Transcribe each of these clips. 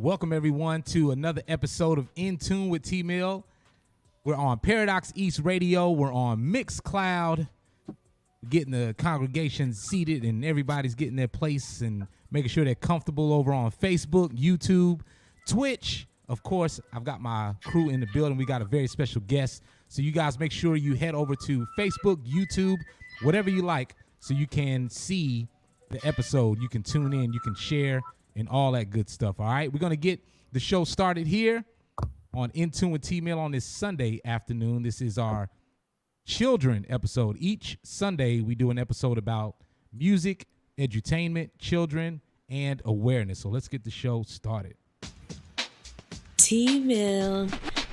Welcome everyone to another episode of In Tune with T-Mill. We're on Paradox East Radio. We're on Mixcloud, getting the congregation seated and everybody's getting their place and making sure they're comfortable over on Facebook, YouTube, Twitch. Of course, I've got my crew in the building. We got a very special guest. So you guys make sure you head over to Facebook, YouTube, whatever you like, so you can see the episode. You can tune in, you can share, and all that good stuff. All right, we're going to get the show started here on In Tune with T-Mill on this Sunday afternoon. This is our children episode. Each Sunday, we do an episode about music, edutainment, children, and awareness. So let's get the show started. T-Mill,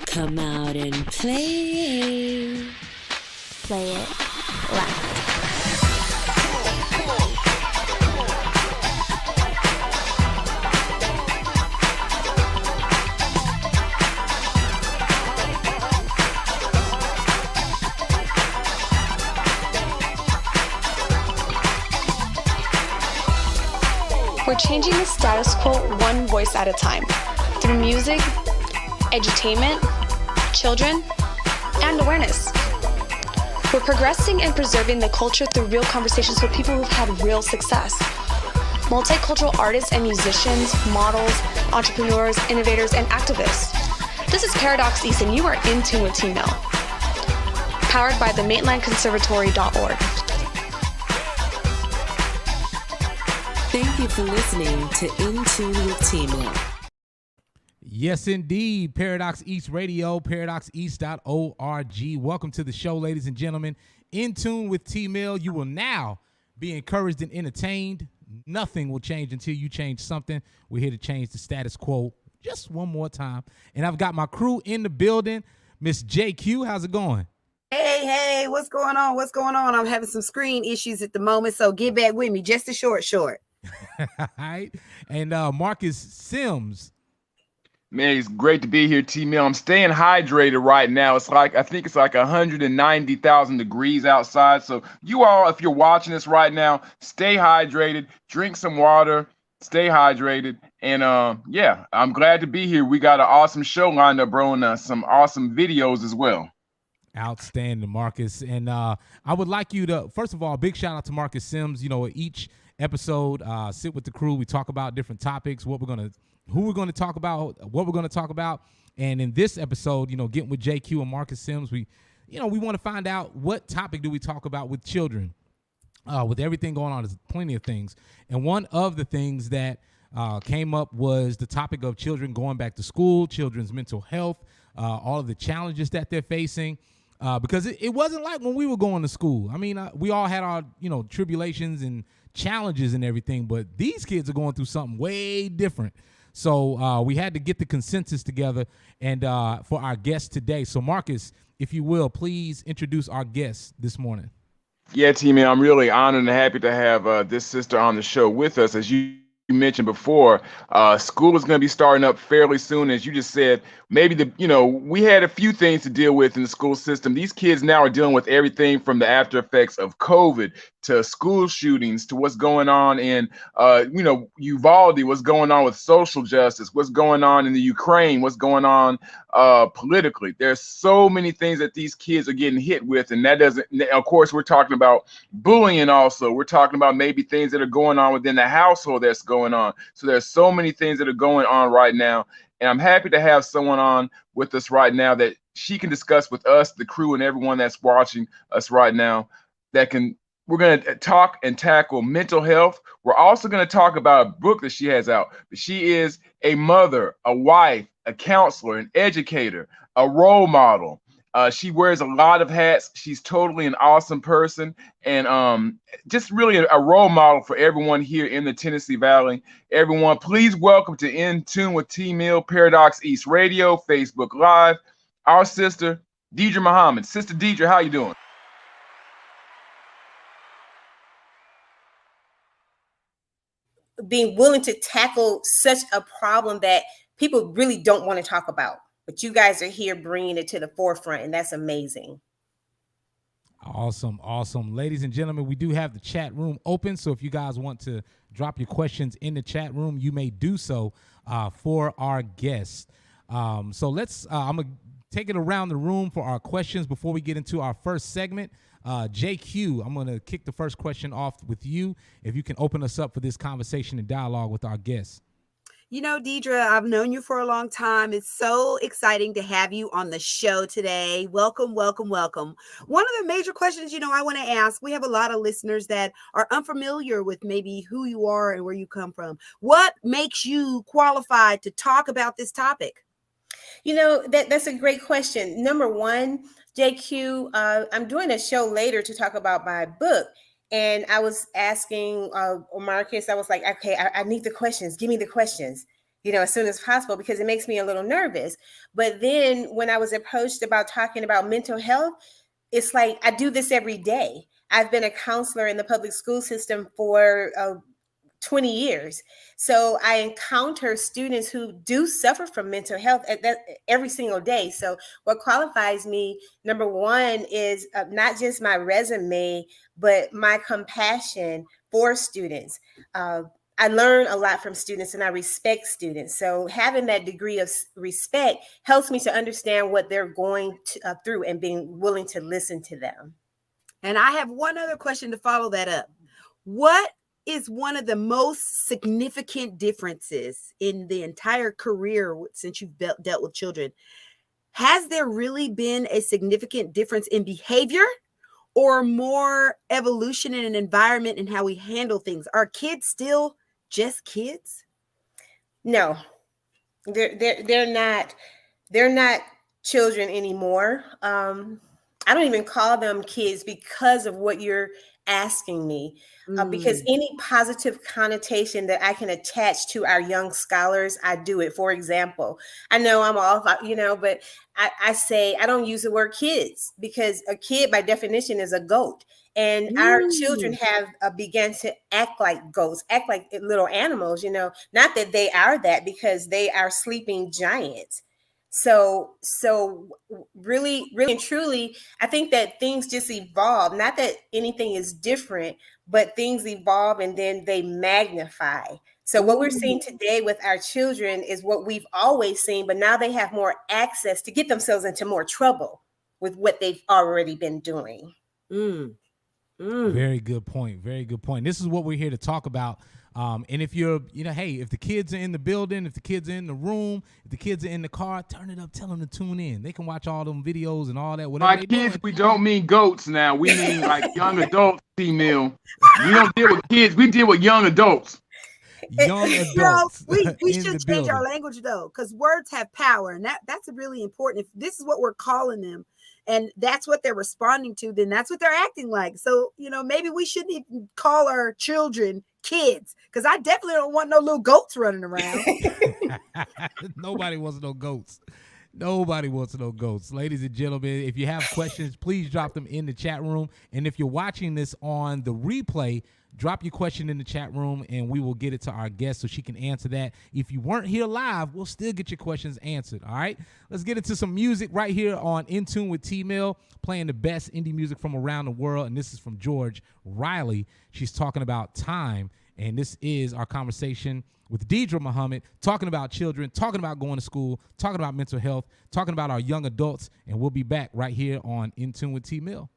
come out and play. Play it loud. We're changing the status quo one voice at a time through music, edutainment, children, and awareness. We're progressing and preserving the culture through real conversations with people who've had real success. Multicultural artists and musicians, models, entrepreneurs, innovators, and activists. This is Paradox East, and you are in tune with T-Mill. Powered by the MaitlandConservatory.org. Thank you for listening to In Tune with T-Mill. Yes, indeed. Paradox East Radio, paradoxeast.org. Welcome to the show, ladies and gentlemen. In Tune with T-Mill. You will now be encouraged and entertained. Nothing will change until you change something. We're here to change the status quo just one more time. And I've got my crew in the building. Miss JQ, how's it going? Hey, what's going on? What's going on? I'm having some screen issues at the moment, so get back with me. Just a short. All right. And Marcus Sims. Man, it's great to be here, T-Mill. I'm staying hydrated right now. I think it's like 190,000 degrees outside. So you all, if you're watching this right now, stay hydrated, drink some water, stay hydrated. And yeah, I'm glad to be here. We got an awesome show lined up, bro, and some awesome videos as well. Outstanding, Marcus. And I would like you to, first of all, big shout out to Marcus Sims. You know, each episode, sit with the crew. We talk about different topics, who we're going to talk about, what we're going to talk about. And in this episode, you know, getting with JQ and Marcus Sims, we want to find out what topic do we talk about with children. With everything going on, there's plenty of things. And one of the things that came up was the topic of children going back to school, children's mental health, all of the challenges that they're facing. Because it wasn't like when we were going to school. I mean, we all had our, tribulations and challenges and everything, but these kids are going through something way different. So we had to get the consensus together and for our guest today. So Marcus, if you will, please introduce our guest this morning. Yeah, T-Mill, I'm really honored and happy to have this sister on the show with us. As you mentioned before, school is going to be starting up fairly soon. As you just said, maybe we had a few things to deal with in the school system. These kids now are dealing with everything from the after effects of COVID to school shootings to what's going on in, Uvalde, what's going on with social justice, what's going on in the Ukraine, what's going on politically. There's so many things that these kids are getting hit with. And that doesn't, of course, we're talking about bullying also. We're talking about maybe things that are going on within the household that's going on. So there's so many things that are going on right now. And I'm happy to have someone on with us right now that she can discuss with us, the crew, and everyone that's watching us right now. We're going to talk and tackle mental health. We're also going to talk about a book that she has out. She is a mother, a wife, a counselor, an educator, a role model. She wears a lot of hats. She's totally an awesome person and just really a role model for everyone here in the Tennessee Valley. Everyone, please welcome to In Tune with T-Mill, Paradox East Radio, Facebook Live, our sister, Dedra Muhammed. Sister Dedra, how you doing? Being willing to tackle such a problem that people really don't want to talk about. But you guys are here bringing it to the forefront, and that's amazing. Awesome. Ladies and gentlemen, we do have the chat room open. So if you guys want to drop your questions in the chat room, you may do so for our guests. So I'm going to take it around the room for our questions before we get into our first segment. JQ, I'm going to kick the first question off with you. If you can open us up for this conversation and dialogue with our guests. You know, Dedra, I've known you for a long time. It's so exciting to have you on the show today. Welcome. One of the major questions, I want to ask, we have a lot of listeners that are unfamiliar with maybe who you are and where you come from. What makes you qualified to talk about this topic? That's a great question. Number one, JQ, I'm doing a show later to talk about my book. And I was asking Marcus, I was like, okay, I need the questions. Give me the questions, as soon as possible, because it makes me a little nervous. But then when I was approached about talking about mental health, it's like I do this every day. I've been a counselor in the public school system for 20 years. So I encounter students who do suffer from mental health every single day. So what qualifies me, number one, is not just my resume, but my compassion for students. I learn a lot from students and I respect students. So having that degree of respect helps me to understand what they're going through and being willing to listen to them. And I have one other question to follow that up. What is one of the most significant differences in the entire career since you've dealt with children? Has there really been a significant difference in behavior or more evolution in an environment and how we handle things? Are kids still just kids? No, they're not children anymore. I don't even call them kids because of what you're asking me, because any positive connotation that I can attach to our young scholars, I do it. For example, I know I'm off, but I say I don't use the word kids because a kid by definition is a goat. And our children have began to act like goats, act like little animals, not that they are that, because they are sleeping giants. So really and truly, I think that things just evolve. Not that anything is different, but things evolve and then they magnify. So what we're seeing today with our children is what we've always seen, but now they have more access to get themselves into more trouble with what they've already been doing. Very good point. This is what we're here to talk about. And if you're, if the kids are in the building, if the kids are in the room, if the kids are in the car, turn it up, tell them to tune in. They can watch all them videos and all that. By kids, we don't mean goats now. We mean like young adults, female. We don't deal with kids. We deal with young adults. Young adults. We should change our language, though, because words have power. And that's really important. If this is what we're calling them, and that's what they're responding to, then that's what they're acting like. So, maybe we shouldn't even call our children kids, because I definitely don't want no little goats running around. Nobody wants no goats. Ladies and gentlemen, if you have questions, please drop them in the chat room. And if you're watching this on the replay, drop your question in the chat room and we will get it to our guest so she can answer that. If you weren't here live, we'll still get your questions answered. All right, let's get into some music right here on In Tune with T-Mill, playing the best indie music from around the world. And this is from George Riley. She's talking about time. And this is our conversation with Dedra Muhammed, talking about children, talking about going to school, talking about mental health, talking about our young adults. And we'll be back right here on In Tune with T-Mill.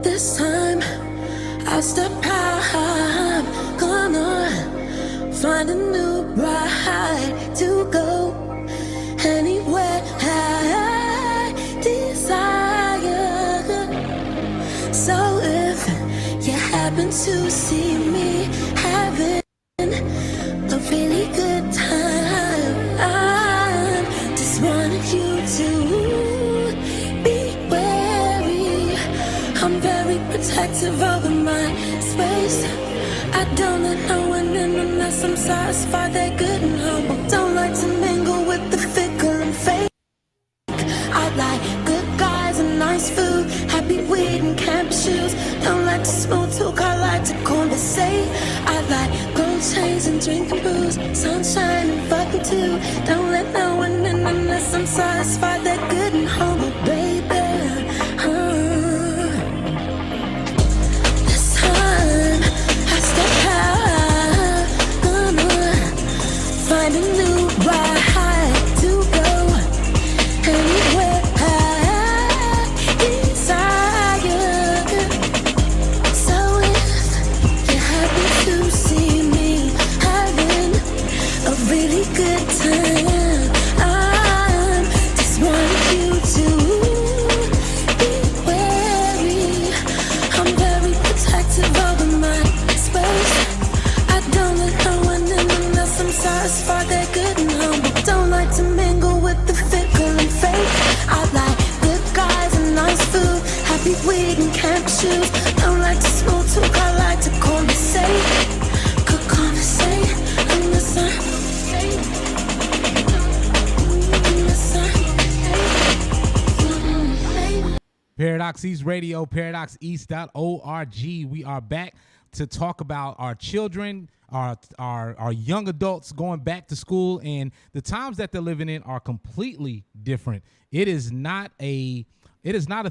This time I'll step out, I'm gonna find a new ride to go anywhere I desire. So if you happen to see me having a really good time, I just wanted you to be wary. I'm very protective over my space. I don't let no one in unless I'm satisfied they're good and humble. Don't like to mingle with the fickle and fake. I like good guys and nice food small talk, I like to conversate. I like gold chains and drinking booze, sunshine and fucking too. Don't let no one in unless I'm satisfied. They're good and humble, baby. This time I step out, find a new ride to go anywhere I desire. So if you happen to see me having a really good time, I just want you to be wary. I'm very protective over my space. I don't let no one in unless I'm satisfied. They're good and humble. Don't like to mingle with the fickle and fake. I like good guys and nice food, happy weed and camp shoes. Don't like to small talk, I like to conversate. Could conversate unless Paradox East Radio, paradoxeast.org. We are back to talk about our children, our young adults going back to school, and the times that they're living in are completely different. It is not a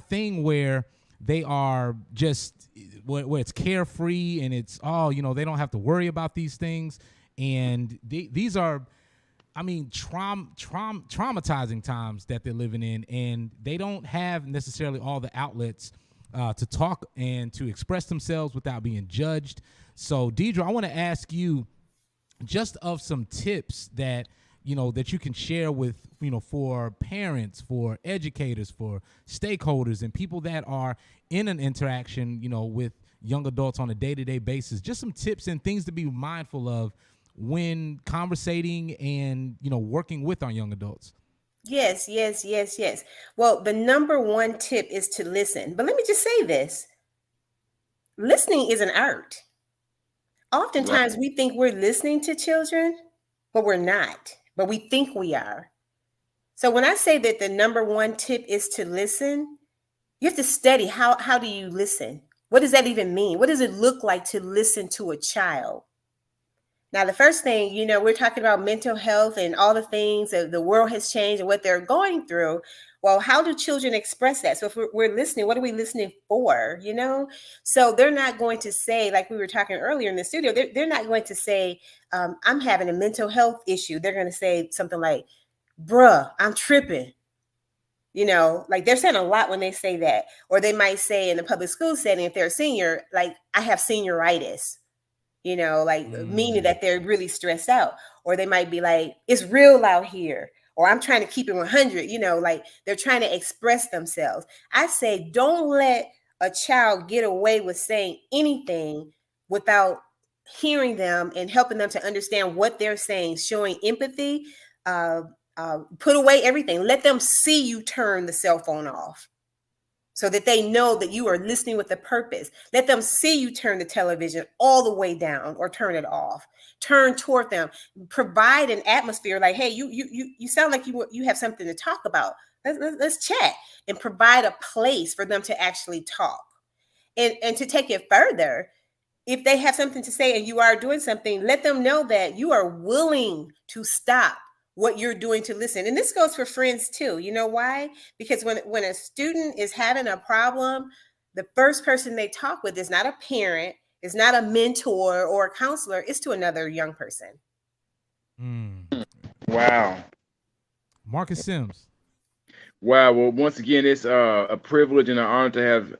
thing where they are just where it's carefree and it's they don't have to worry about these things, and these are, I mean, traumatizing times that they're living in, and they don't have necessarily all the outlets to talk and to express themselves without being judged. So, Dedra, I want to ask you just of some tips that that you can share with for parents, for educators, for stakeholders, and people that are in an interaction with young adults on a day-to-day basis. Just some tips and things to be mindful of when conversating and working with our young adults. Yes. Well, the number one tip is to listen. But let me just say this. Listening is an art. Oftentimes we think we're listening to children, but we're not. But we think we are. So when I say that the number one tip is to listen, you have to study how do you listen? What does that even mean? What does it look like to listen to a child? Now, the first thing, we're talking about mental health and all the things that the world has changed and what they're going through. Well, how do children express that? So if we're listening, what are we listening for? So they're not going to say, like we were talking earlier in the studio, they're not going to say, I'm having a mental health issue. They're going to say something like, bruh, I'm tripping. Like they're saying a lot when they say that. Or they might say in the public school setting, if they're a senior, like, I have senioritis. Meaning that they're really stressed out. Or they might be like, it's real out here. Or I'm trying to keep it 100, like they're trying to express themselves. I say, don't let a child get away with saying anything without hearing them and helping them to understand what they're saying, showing empathy, put away everything. Let them see you turn the cell phone off, so that they know that you are listening with a purpose. Let them see you turn the television all the way down or turn it off. Turn toward them. Provide an atmosphere like, hey, you sound like you have something to talk about. Let's chat, and provide a place for them to actually talk. And to take it further, if they have something to say and you are doing something, let them know that you are willing to stop what you're doing to listen. And this goes for friends too. You know why? Because when a student is having a problem, the first person they talk with is not a parent, is not a mentor or a counselor, it's to another young person. Wow. Marcus Sims. Wow. Well, once again, it's a privilege and an honor to have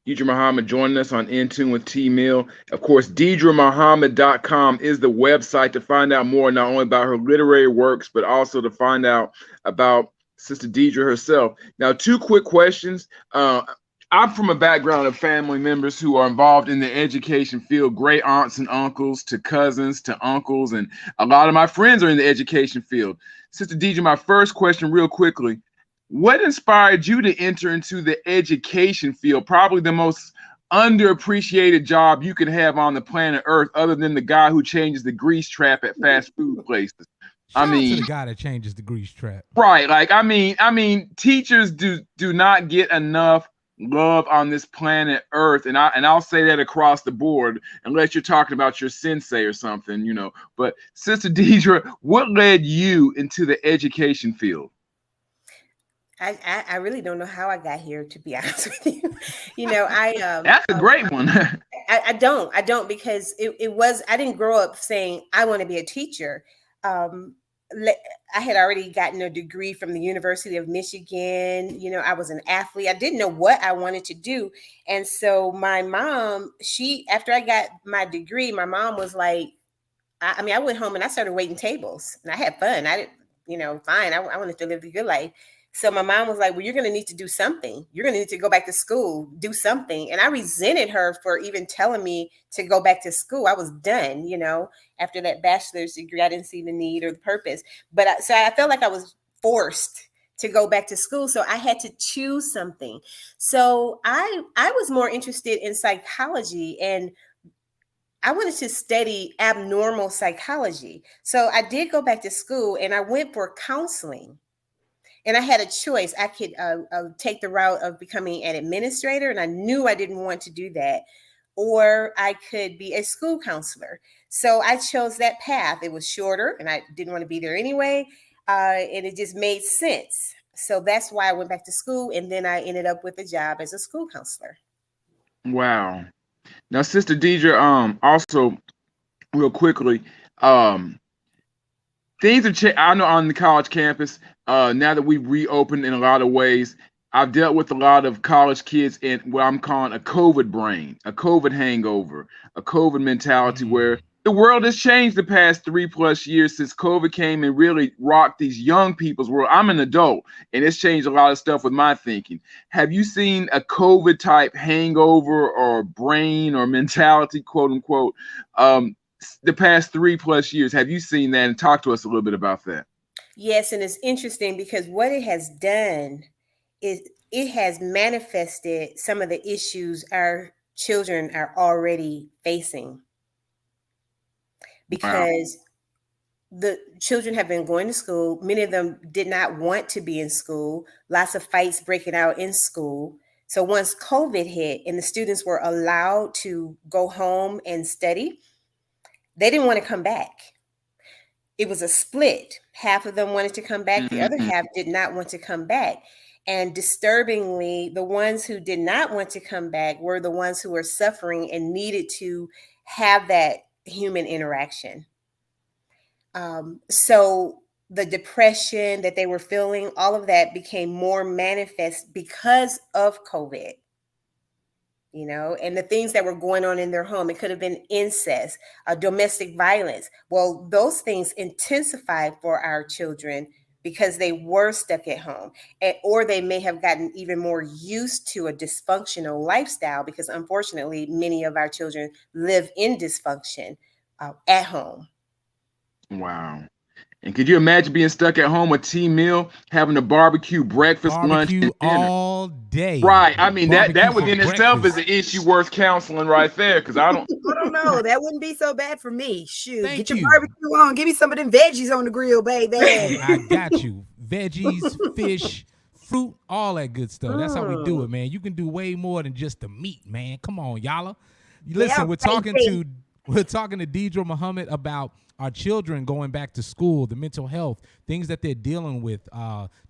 Dedra Muhammed joining us on In Tune with T Mill. Of course, DedraMuhammed.com is the website to find out more, not only about her literary works, but also to find out about Sister Dedra herself. Now, two quick questions. I'm from a background of family members who are involved in the education field, great aunts and uncles to cousins to uncles, and a lot of my friends are in the education field. Sister Dedra, my first question real quickly, what inspired you to enter into the education field, probably the most underappreciated job you could have on the planet Earth, other than the guy who changes the grease trap at fast food places? Shout out to the guy that changes the grease trap. Right. Like, I mean, teachers do not get enough love on this planet Earth, and I'll say that across the board, unless you're talking about your sensei or something, you know. But Sister Dedra, what led you into the education field? I really don't know how I got here, to be honest with you. You know, That's a great one. I don't because it was, I didn't grow up saying I want to be a teacher. I had already gotten a degree from the University of Michigan. You know, I was an athlete. I didn't know what I wanted to do. And so my mom, after I got my degree, my mom was like, I mean, I went home and I started waiting tables and I had fun. I didn't, you know, fine. I wanted to live the good life. So my mom was like, well, you're going to need to do something. You're going to need to go back to school, do something. And I resented her for even telling me to go back to school. I was done, you know, after that bachelor's degree. I didn't see the need or the purpose. But so I felt like I was forced to go back to school. So I had to choose something. So I was more interested in psychology, and I wanted to study abnormal psychology. So I did go back to school and I went for counseling. And I had a choice. I could take the route of becoming an administrator, and I knew I didn't want to do that. Or I could be a school counselor. So I chose that path. It was shorter, and I didn't want to be there anyway. And it just made sense. So that's why I went back to school, and then I ended up with a job as a school counselor. Wow. Now, Sister Dedra, also real quickly, things have changed. I know on the college campus, now that we've reopened in a lot of ways, I've dealt with a lot of college kids in what I'm calling a COVID brain, a COVID hangover, a COVID mentality, where the world has changed the past 3+ years since COVID came and really rocked these young people's world. I'm an adult, and it's changed a lot of stuff with my thinking. Have you seen a COVID type hangover or brain or mentality, quote unquote, the past 3+ years? Have you seen that? And talk to us a little bit about that. Yes, and it's interesting because what it has done is it has manifested some of the issues our children are already facing. Because the children have been going to school. Many of them did not want to be in school. Lots of fights breaking out in school. So once COVID hit and the students were allowed to go home and study, they didn't want to come back. It was a split. Half of them wanted to come back. The other half did not want to come back. And disturbingly, the ones who did not want to come back were the ones who were suffering and needed to have that human interaction. So the depression that they were feeling, all of that became more manifest because of COVID. You know, and the things that were going on in their home. It could have been incest, domestic violence. Well, those things intensified for our children because they were stuck at home, or they may have gotten even more used to a dysfunctional lifestyle, because unfortunately, many of our children live in dysfunction at home. Wow. And could you imagine being stuck at home, a team meal, having a barbecue, breakfast, lunch, and dinner all day? Right. I mean, that within itself is an issue worth counseling right there. Because I don't know. That wouldn't be so bad for me. Shoot, get your barbecue on. Give me some of them veggies on the grill, baby. I got you. Veggies, fish, fruit, all that good stuff. That's how we do it, man. You can do way more than just the meat, man. Come on, y'all. Listen, we're talking to Dedra Muhammed about our children going back to school, the mental health, things that they're dealing with,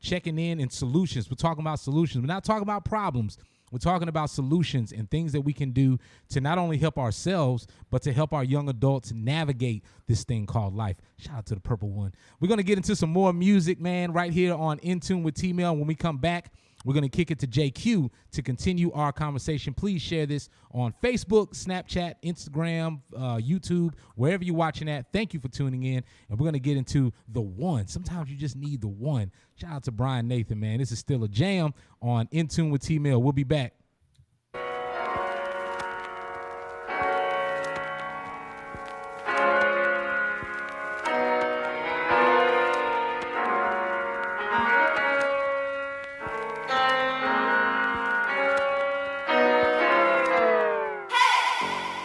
checking in and solutions. We're talking about solutions. We're not talking about problems. We're talking about solutions and things that we can do to not only help ourselves, but to help our young adults navigate this thing called life. Shout out to the purple one. We're going to get into some more music, man, right here on In Tune with T-Mail. When we come back, we're going to kick it to JQ to continue our conversation. Please share this on Facebook, Snapchat, Instagram, YouTube, wherever you're watching at. Thank you for tuning in. And we're going to get into the one. Sometimes you just need the one. Shout out to Brian Nathan, man. This is still a jam on In Tune with T-Mail. We'll be back.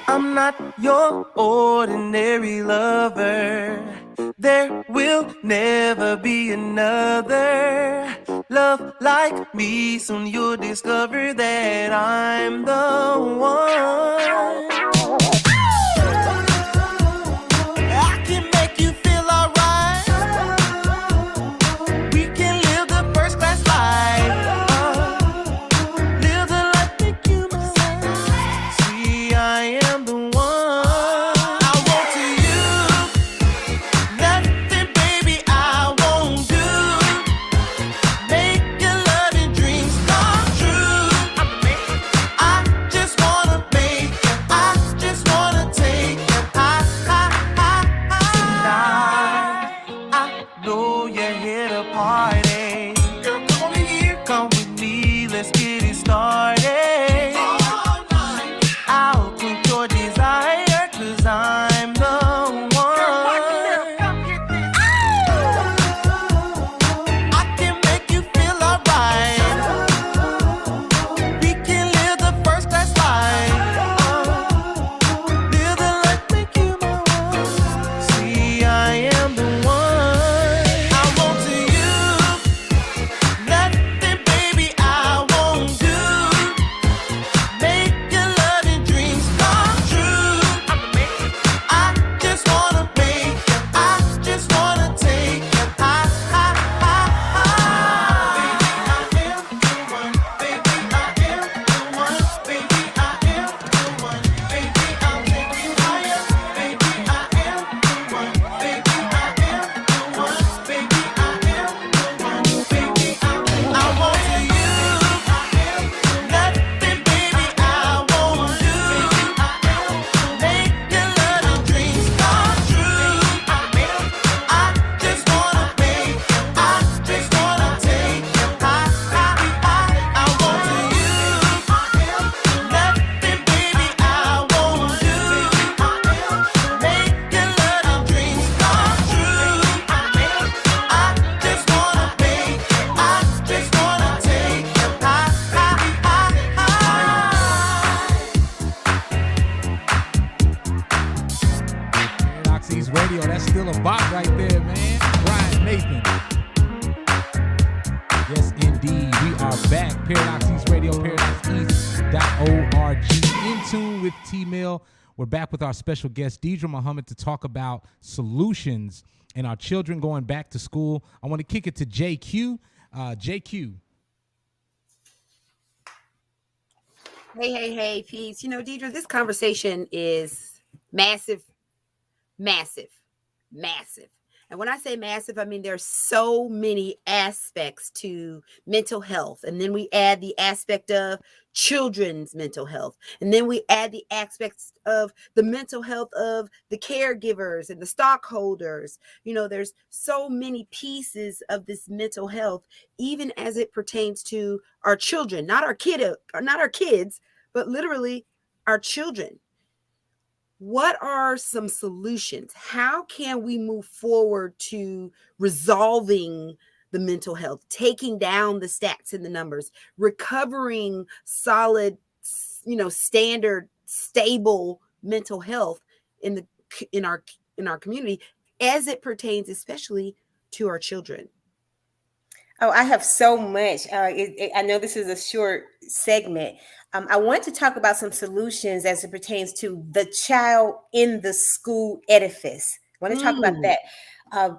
I'm not your ordinary lover. There will never be another. love like me. Soon you'll discover that I'm the one. I can make you feel alright. We can live the first class life. Live the life make you mine. See, I am the one. I want to you. Nothing, baby, I won't do. Make your loving dreams come true. I just wanna make it. I just wanna take it high. Tonight, I know you're here to party. Girl, come here, come with me, let's get it started. I'll put your desire, 'cause I'm the one. I can make you feel alright. We can live the first class life. Live the life make you my one. See, I am the one. I want to you. Nothing, baby, I won't do. Make your loving dreams come true. I just wanna make it. I just wanna take it high. Baby, I am the one. Baby, I am the one. Baby, I am the one. Baby, I'll take you higher. Baby, I am the one. Baby, I am the one. Baby, I am the one. Baby, I want to you. Nothing, baby, I won't do. Make your loving dreams come true. I just wanna make it. I just wanna take it high. I want to you. Nothing, baby, I won't do. Make your loving dreams come true. I just wanna make it. I just wanna take it high. Paradox Radio, that's still a bop right there, man. Brian Nathan. Yes, indeed. We are back. Paradox East Radio, paradoxeast.org. In tune with T-Mill. We're back with our special guest, Dedra Muhammed, to talk about solutions and our children going back to school. I want to kick it to JQ. JQ. Hey, peace. You know, Dedra, this conversation is massive. And when I say massive, I mean there's so many aspects to mental health. And then we add the aspect of children's mental health. And then we add the aspects of the mental health of the caregivers and the stockholders. You know, there's so many pieces of this mental health, even as it pertains to our children, not our kids, but literally our children. What are some solutions? How can we move forward to resolving the mental health, taking down the stats and the numbers, recovering solid, standard, stable mental health in our community as it pertains especially to our children? Oh, I have so much. I know this is a short segment. I want to talk about some solutions as it pertains to the child in the school edifice. I want to talk about that.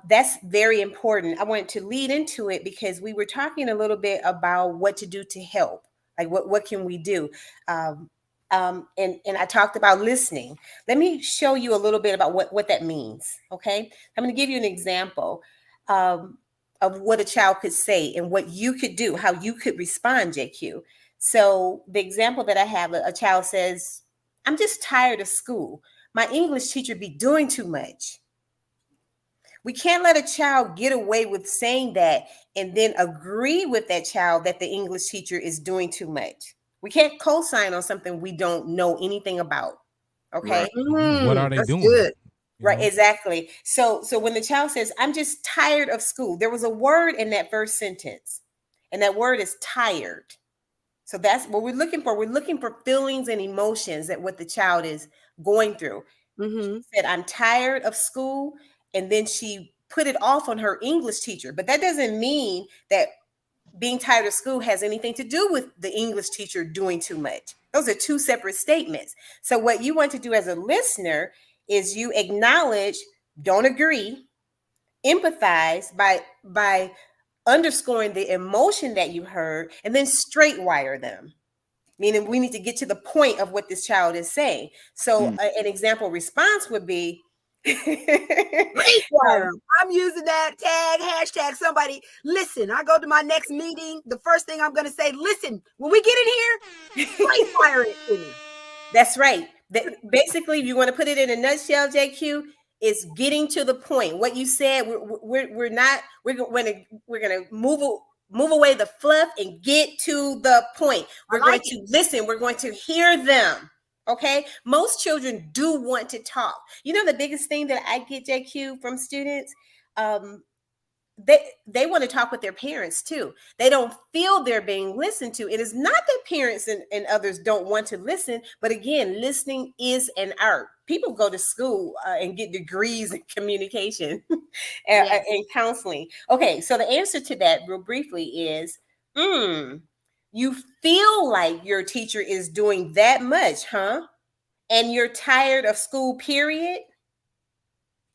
That's very important. I wanted to lead into it because we were talking a little bit about what to do to help. Like what can we do? And I talked about listening. Let me show you a little bit about what that means. Okay. I'm going to give you an example of what a child could say and what you could do, how you could respond, JQ. So the example that I have, a child says, "I'm just tired of school. My English teacher be doing too much." We can't let a child get away with saying that and then agree with that child that the English teacher is doing too much. We can't co-sign on something we don't know anything about. Okay. Right. What are they doing? Good. Right, exactly. So when the child says, "I'm just tired of school," there was a word in that first sentence, and that word is tired. So that's what we're looking for. We're looking for feelings and emotions that what the child is going through. She said, "I'm tired of school," and then she put it off on her English teacher. But that doesn't mean that being tired of school has anything to do with the English teacher doing too much. Those are two separate statements. So what you want to do as a listener is you acknowledge, don't agree, empathize by underscoring the emotion that you heard, and then straight wire them. Meaning we need to get to the point of what this child is saying. So an example response would be, I'm using that tag, hashtag somebody. Listen, I go to my next meeting. The first thing I'm going to say, listen, when we get in here, straight fire it to me. That's right. Basically, if you want to put it in a nutshell, JQ, is getting to the point. What you said, we're going to move away the fluff and get to the point. We're going to listen. We're going to hear them. Okay. Most children do want to talk. You know, the biggest thing that I get, JQ, from students, they want to talk with their parents too. They don't feel they're being listened to. It is not that parents and others don't want to listen, but again, listening is an art. People go to school and get degrees in communication and counseling. Okay, so the answer to that real briefly is, you feel like your teacher is doing that much, huh? And you're tired of school, period.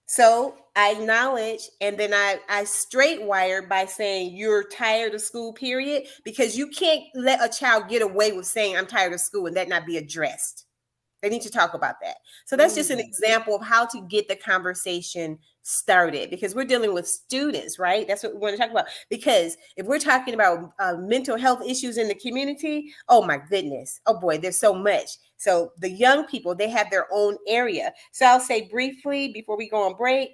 So I acknowledge, and then I straight wire by saying you're tired of school, period, because you can't let a child get away with saying I'm tired of school and that not be addressed. They need to talk about that. So that's just an example of how to get the conversation started, because we're dealing with students, right? That's what we want to talk about. Because if we're talking about mental health issues in the community, oh my goodness, oh boy, there's so much. So the young people, they have their own area. So I'll say briefly before we go on break,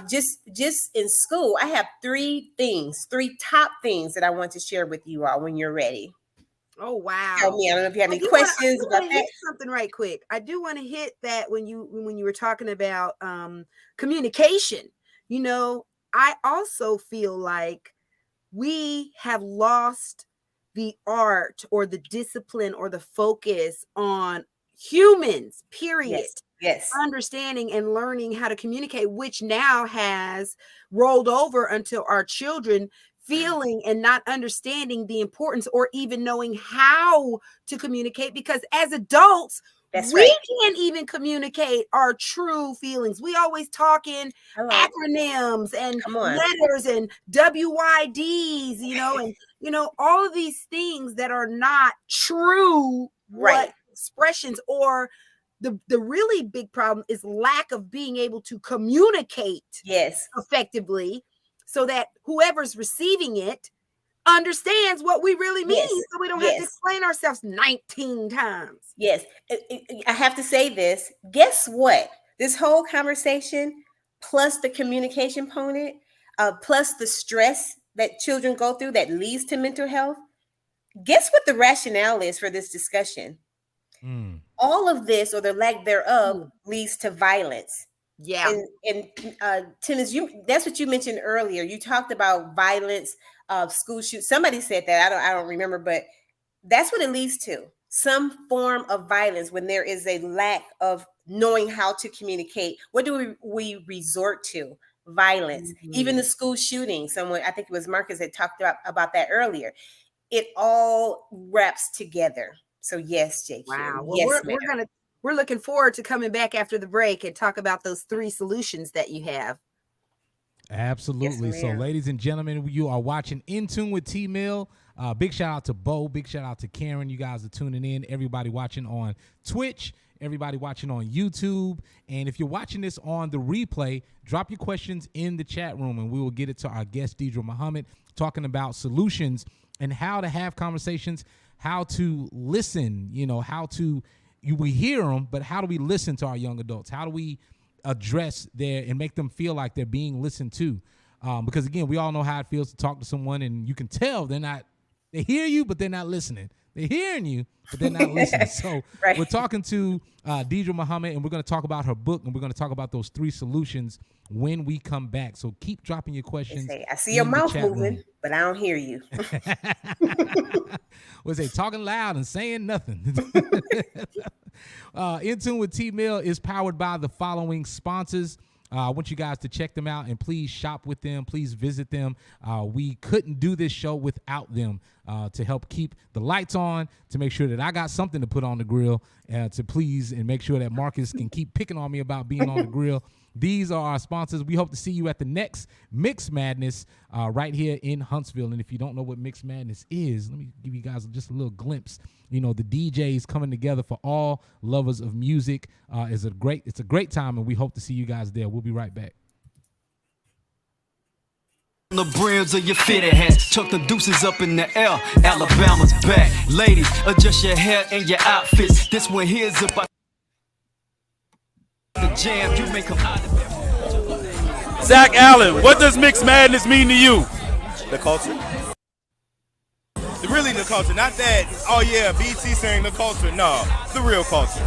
just in school, I have three top things that I want to share with you all when you're ready. Oh, wow. Tell me, I don't know if you have any questions about that. Hit something right quick. I do want to hit that when you were talking about communication. You know, I also feel like we have lost the art or the discipline or the focus on humans, period. Yes. Understanding and learning how to communicate, which now has rolled over until our children feeling and not understanding the importance or even knowing how to communicate, because as adults, we can't even communicate our true feelings. We always talk in acronyms and letters and WYDs, and all of these things that are not true expressions. Or the really big problem is lack of being able to communicate effectively, so that whoever's receiving it understands what we really mean, so we don't have to explain ourselves 19 times. Yes. I have to say this. Guess what? This whole conversation, plus the communication component, plus the stress that children go through that leads to mental health, guess what the rationale is for this discussion? All of this, or the lack thereof, leads to violence. Yeah. And Tennis, that's what you mentioned earlier. You talked about violence, school shoot. Somebody said that. I don't remember, but that's what it leads to. Some form of violence when there is a lack of knowing how to communicate. What do we resort to? Violence. Even the school shooting. Someone, I think it was Marcus that talked about that earlier. It all wraps together. So yes, JQ. Wow. Well, yes, we're looking forward to coming back after the break and talk about those 3 solutions that you have. Absolutely. Yes, so, ladies and gentlemen, you are watching In Tune with T-Mill. Big shout out to Bo. Big shout out to Karen. You guys are tuning in. Everybody watching on Twitch. Everybody watching on YouTube. And if you're watching this on the replay, drop your questions in the chat room, and we will get it to our guest, Dedra Muhammed, talking about solutions and how to have conversations, how to listen, we hear them, but how do we listen to our young adults? How do we address and make them feel like they're being listened to? Because again, we all know how it feels to talk to someone and you can tell they hear you, but they're not listening. They're hearing you, but they're not listening. So we're talking to Dedra Muhammed, and we're going to talk about her book, and we're going to talk about those 3 solutions when we come back. So keep dropping your questions. I see your mouth moving, but I don't hear you. Was they talking loud and saying nothing? In Tune with T-Mill is powered by the following sponsors. I want you guys to check them out and please shop with them. Please visit them. We couldn't do this show without them to help keep the lights on, to make sure that I got something to put on the grill, to please and make sure that Marcus can keep picking on me about being on the grill. These are our sponsors. We hope to see you at the next Mix Madness right here in Huntsville. And if you don't know what Mix Madness is, let me give you guys just a little glimpse. You know, the DJs coming together for all lovers of music it's a great time, and we hope to see you guys there. We'll be right back. The brims of your fitted hats, chuck the deuces up in the air. Alabama's back. Ladies, adjust your hair and your outfits. This one here's about the jam. You make them out of it. Zach Allen, what does Mix Madness mean to you? The culture. Really the culture, not that, oh yeah, BT saying the culture. No, the real culture.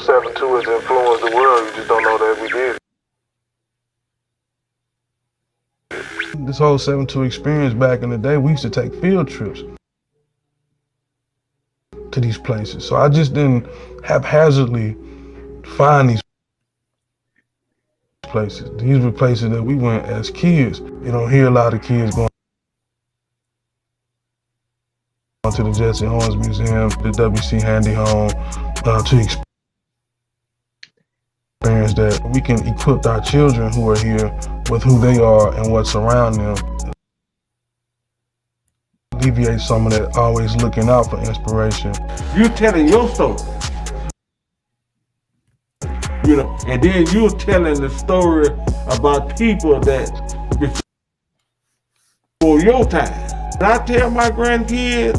Seven two has influenced the world. You just don't know that we did. This whole 7-2 experience back in the day, we used to take field trips to these places. So I just didn't haphazardly find these places. These were places that we went as kids. You don't hear a lot of kids going to the Jesse Owens Museum, the W.C. Handy Home, to experience that we can equip our children who are here with who they are and what's around them. Alleviate some of that always looking out for inspiration. You're telling your story, you know, and then you're telling the story about people that before your time. And I tell my grandkids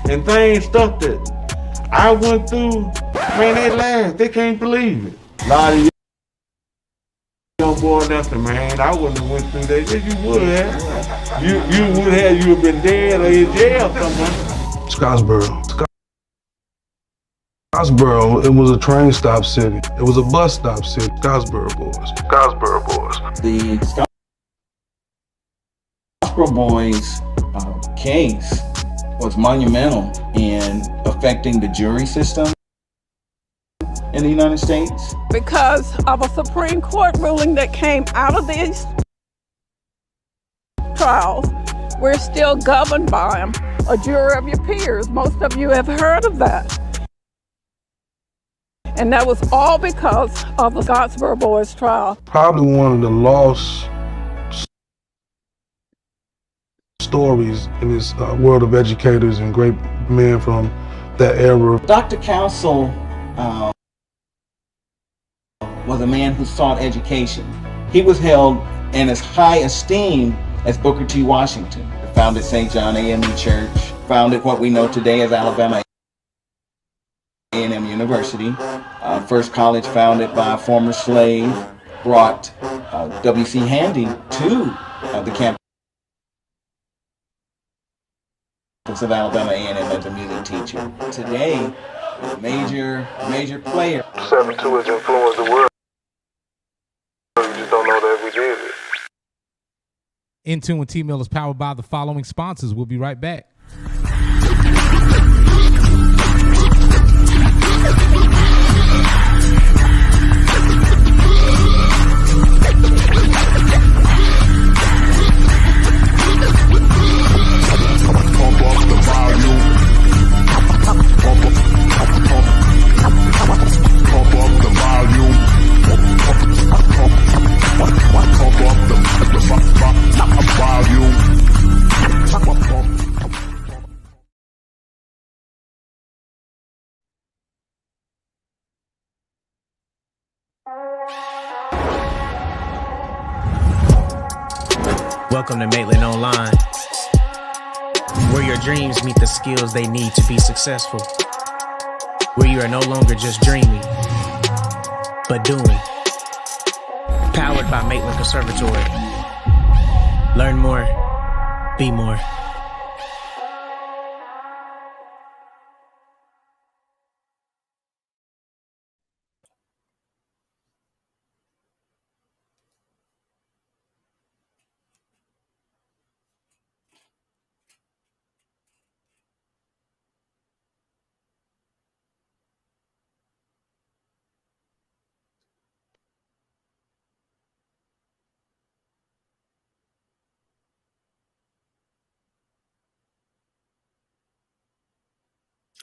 and things, stuff that I went through, man, they laugh, they can't believe it. A lot of young boys after, man, I wouldn't have went through that. Yes, you would have. You would have, you have been dead or in jail somewhere. Scottsboro, it was a train stop city. It was a bus stop city. Scottsboro boys. The Scottsboro boys case was monumental in affecting the jury system in the United States. Because of a Supreme Court ruling that came out of these trials, we're still governed by them. A jury of your peers. Most of you have heard of that. And that was all because of the Scottsboro boys trial. Probably one of the lost stories in this world of educators and great men from that era. Dr. Council was a man who sought education. He was held in as high esteem as Booker T. Washington. Founded St. John AME Church, founded what we know today as Alabama A&M University. First college founded by a former slave, brought W.C. Handy to the campus of Alabama A&M as a music teacher. Today, major player. 7-2 has influenced the world. You just don't know that we did it. In Tune with T-Mill is powered by the following sponsors. We'll be right back. Welcome to Maitland Online, where your dreams meet the skills they need to be successful, where you are no longer just dreaming, but doing. Powered by Maitland Conservatory. Learn more, be more.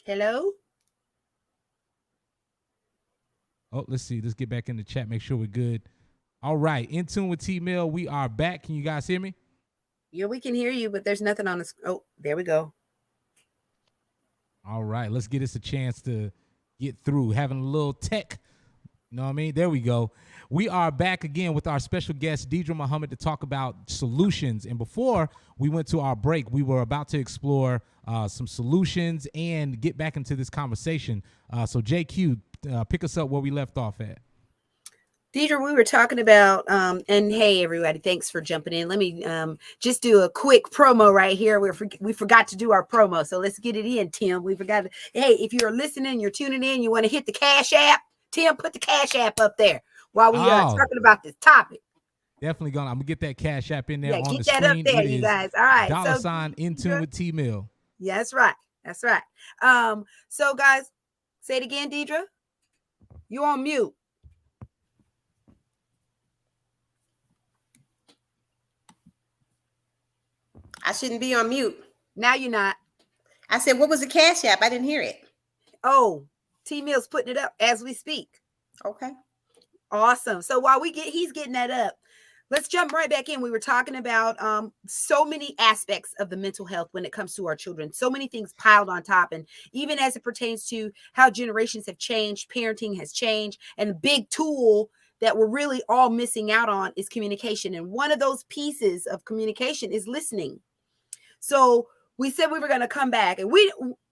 Hello? Oh, let's see. Let's get back in the chat. Make sure we're good. All right. In tune with T-Mill. We are back. Can you guys hear me? Yeah, we can hear you, but there's nothing on the Oh, there we go. All right. Let's get us a chance to get through. Having a little tech. You know what I mean? There we go. We are back again with our special guest, Dedra Muhammed, to talk about solutions. And before we went to our break, we were about to explore some solutions and get back into this conversation. So JQ, pick us up where we left off at. Dedra, we were talking about, and hey, everybody, thanks for jumping in. Let me just do a quick promo right here. We forgot to do our promo, so let's get it in, Tim. We forgot. Hey, if you're listening, you're tuning in, you want to hit the Cash App, Tim, put the Cash App up there while we are talking about this topic. Definitely I'm gonna get that Cash App in there on keep the that screen. Up there, it you is guys. All right, $ in tune with T-Mill. Yeah, that's right. That's right. So guys, say it again, Dedra. You on mute. I shouldn't be on mute. Now you're not. I said, what was the Cash App? I didn't hear it. Oh, T-Mill's putting it up as we speak. Okay. Awesome. So while he's getting that up, let's jump right back in. We were talking about so many aspects of the mental health when it comes to our children. So many things piled on top. And even as it pertains to how generations have changed, parenting has changed. And the big tool that we're really all missing out on is communication. And one of those pieces of communication is listening. So we said we were going to come back, and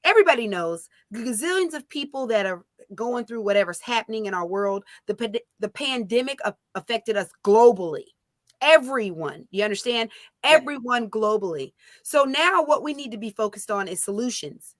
everybody knows the gazillions of people that are going through whatever's happening in our world. The pandemic affected us globally. Everyone, you understand? Everyone globally. So now what we need to be focused on is solutions.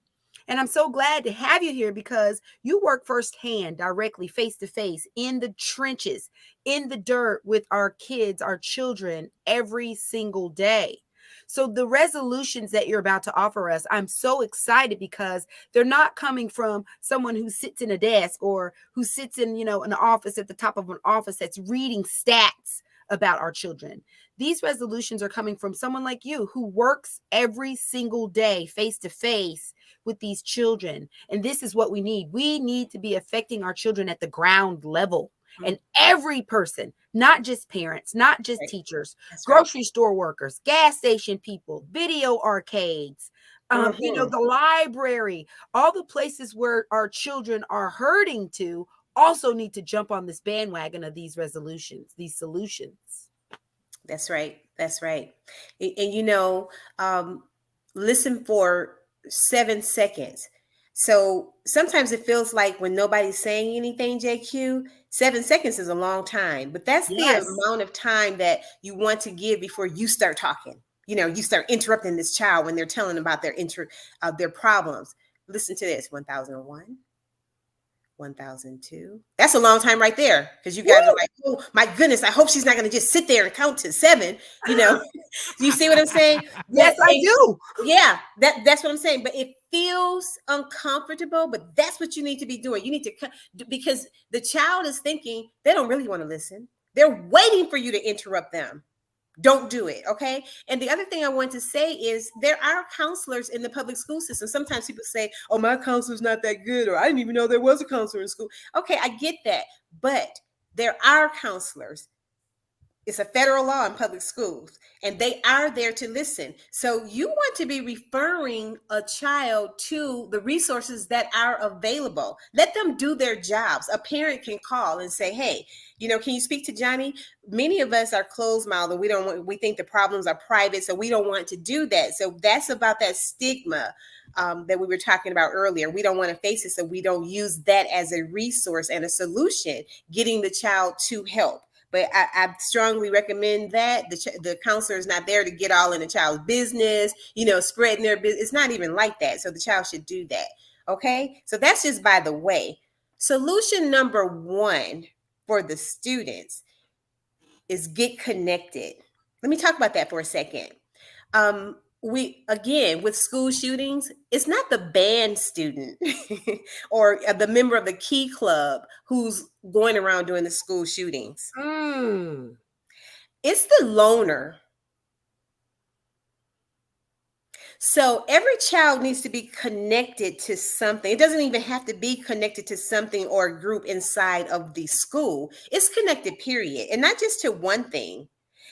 And I'm so glad to have you here because you work firsthand, directly, face to face, in the trenches, in the dirt with our kids, our children, every single day. So the resolutions that you're about to offer us, I'm so excited because they're not coming from someone who sits in a desk or who sits in, an office at the top of an office that's reading stats about our children. These resolutions are coming from someone like you who works every single day face to face with these children. And this is what we need. We need to be affecting our children at the ground level. And every person, not just parents, not just teachers, grocery store workers, gas station people, video arcades, the library, all the places where our children are hurting to also need to jump on this bandwagon of these resolutions, these solutions. That's right. That's right. And listen for 7 seconds. So sometimes it feels like when nobody's saying anything, JQ, 7 seconds is a long time, but that's the amount of time that you want to give before you start talking. You start interrupting this child when they're telling about their problems. Listen to this: 1001, 1002. That's a long time right there, because you guys are like, oh my goodness, I hope she's not going to just sit there and count to 7. Do you see what I'm saying? Yes, I do. Yeah, that's what I'm saying. But it feels uncomfortable, but that's what you need to be doing. You need to, because the child is thinking they don't really want to listen. They're waiting for you to interrupt them. Don't do it, okay? And the other thing I want to say is there are counselors in the public school system. Sometimes people say, oh, my counselor's not that good, or I didn't even know there was a counselor in school. Okay, I get that, but there are counselors. It's a federal law in public schools, and they are there to listen. So you want to be referring a child to the resources that are available. Let them do their jobs. A parent can call and say, hey, can you speak to Johnny? Many of us are closed-mouthed. We think the problems are private, so we don't want to do that. So that's about that stigma that we were talking about earlier. We don't want to face it, so we don't use that as a resource and a solution, getting the child to help. But I strongly recommend that the counselor is not there to get all in the child's business, spreading their business. It's not even like that. So the child should do that. Okay. So that's just by the way. Solution number 1 for the students is get connected. Let me talk about that for a second. With school shootings, it's not the band student or the member of the key club who's going around doing the school shootings. It's the loner. So every child needs to be connected to something. It doesn't even have to be connected to something or a group inside of the school. It's connected, period, and not just to one thing.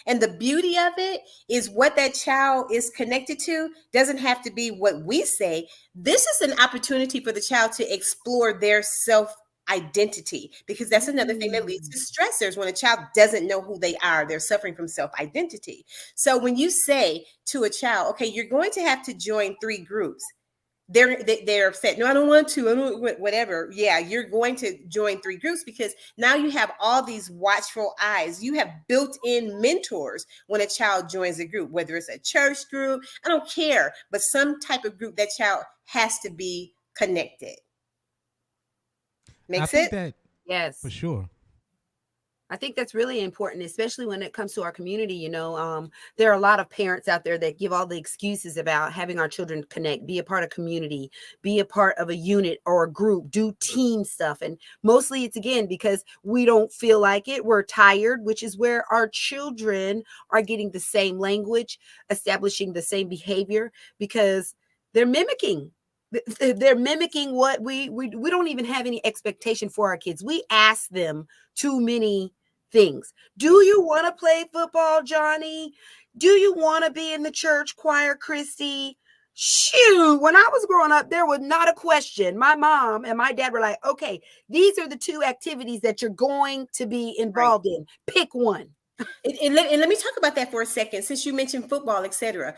And the beauty of it is what that child is connected to doesn't have to be what we say. This is an opportunity for the child to explore their self identity, because that's another thing that leads to stressors. When a child doesn't know who they are, they're suffering from self identity. So when you say to a child, okay, you're going to have to join 3 groups, they're upset. No, I don't want to. I don't, whatever. Yeah, you're going to join 3 groups, because now you have all these watchful eyes. You have built-in mentors when a child joins a group, whether it's a church group, I don't care, but some type of group, that child has to be connected. I think that Yes. for sure. I think that's really important, especially when it comes to our community. You know, there are a lot of parents out there that give all the excuses about having our children connect, be a part of community, be a part of a unit or a group, do team stuff. And mostly it's, again, because we don't feel like it. We're tired, which is where our children are getting the same language, establishing the same behavior, because they're mimicking. They're mimicking what we don't even have any expectation for our kids. We ask them too many things. Do you want to play football, Johnny? Do you want to be in the church choir, Christy? Shoot, when I was growing up, there was not a question. My mom and my dad were like, okay, these are the 2 activities that you're going to be involved in. Pick one. And let me talk about that for a second, since you mentioned football, etc.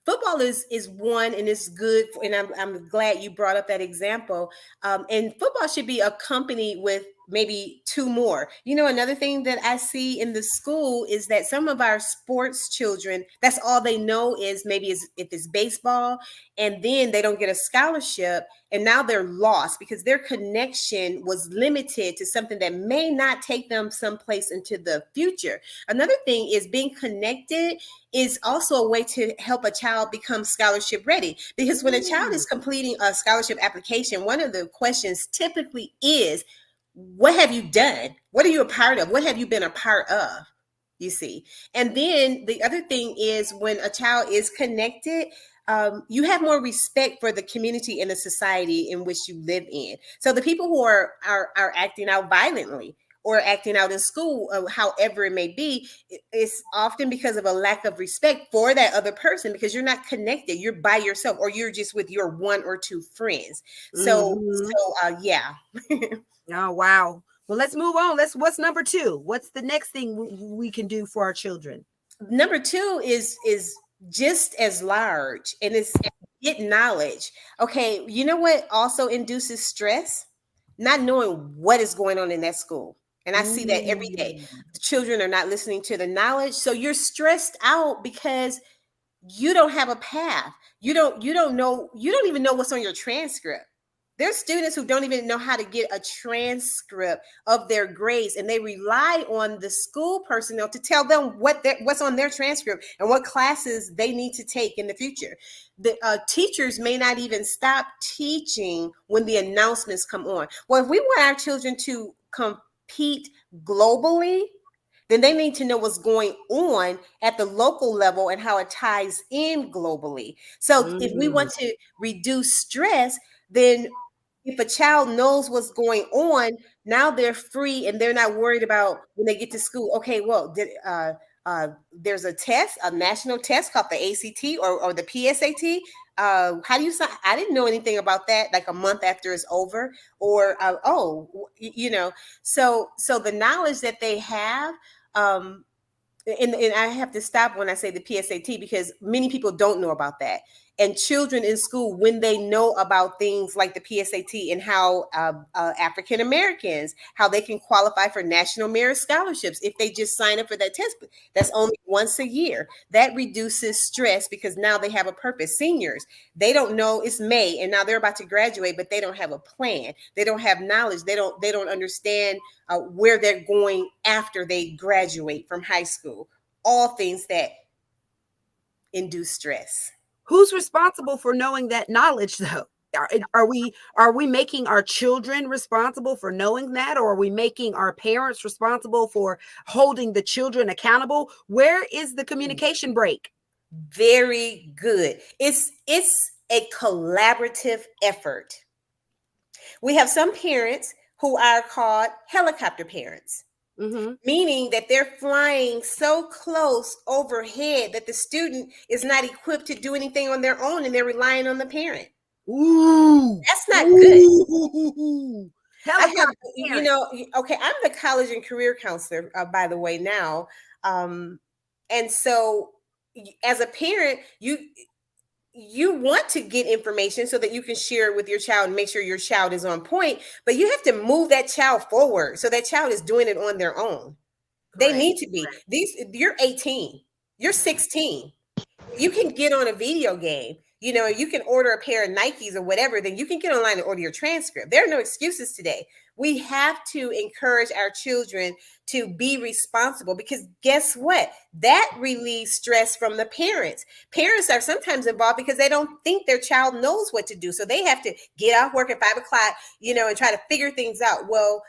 Football is one, and it's good, and I'm glad you brought up that example. And football should be accompanied with maybe 2 more. You know, another thing that I see in the school is that some of our sports children, that's all they know is maybe if it's baseball, and then they don't get a scholarship, and now they're lost because their connection was limited to something that may not take them someplace into the future. Another thing is being connected is also a way to help a child become scholarship ready, because when a child is completing a scholarship application, one of the questions typically is, what have you done? What are you a part of? What have you been a part of? You see. And then the other thing is, when a child is connected, you have more respect for the community and the society in which you live in. So the people who are acting out violently or acting out in school, however it may be, it's often because of a lack of respect for that other person, because you're not connected. You're by yourself, or you're just with your 1 or 2 friends. So yeah. Oh, wow. Well, let's move on. What's number 2? What's the next thing we can do for our children? Number 2 is just as large, and it's get knowledge. Okay, you know what also induces stress? Not knowing what is going on in that school. And I see that every day. The children are not listening to the knowledge. So you're stressed out because you don't have a path. You don't know, you don't even know what's on your transcript. There's students who don't even know how to get a transcript of their grades, and they rely on the school personnel to tell them what's on their transcript and what classes they need to take in the future. The teachers may not even stop teaching when the announcements come on. Well, if we want our children to compete globally, then they need to know what's going on at the local level and how it ties in globally. So if we want to reduce stress, then if a child knows what's going on, now they're free and they're not worried about when they get to school. Okay, well, there's a test, a national test called the ACT or the PSAT. How do you sign? I didn't know anything about that, like a month after it's over, or so the knowledge that they have, and I have to stop when I say the PSAT, because many people don't know about that. And children in school, when they know about things like the PSAT and how African Americans, how they can qualify for National Merit Scholarships if they just sign up for that test, that's only once a year. That reduces stress because now they have a purpose. Seniors, they don't know, it's May and now they're about to graduate, but they don't have a plan. They don't have knowledge. They don't understand where they're going after they graduate from high school. All things that induce stress. Who's responsible for knowing that knowledge, though? Are we making our children responsible for knowing that, or are we making our parents responsible for holding the children accountable? Where is the communication break? very good. It's a collaborative effort. We have some parents who are called helicopter parents, meaning that they're flying so close overhead that the student is not equipped to do anything on their own and they're relying on the parent. Ooh, that's not good. I have, Helicopter okay, I'm the college and career counselor, by the way, now. And so as a parent, you want to get information so that you can share it with your child and make sure your child is on point, but you have to move that child forward so that child is doing it on their own. They need to be. You're 18, you're 16. You can get on a video game, you can order a pair of Nikes or whatever, then you can get online and order your transcript. There are no excuses today. We have to encourage our children to be responsible, because guess what? That relieves stress from the parents. Parents are sometimes involved because they don't think their child knows what to do. So they have to get off work at 5 o'clock, and try to figure things out. Well,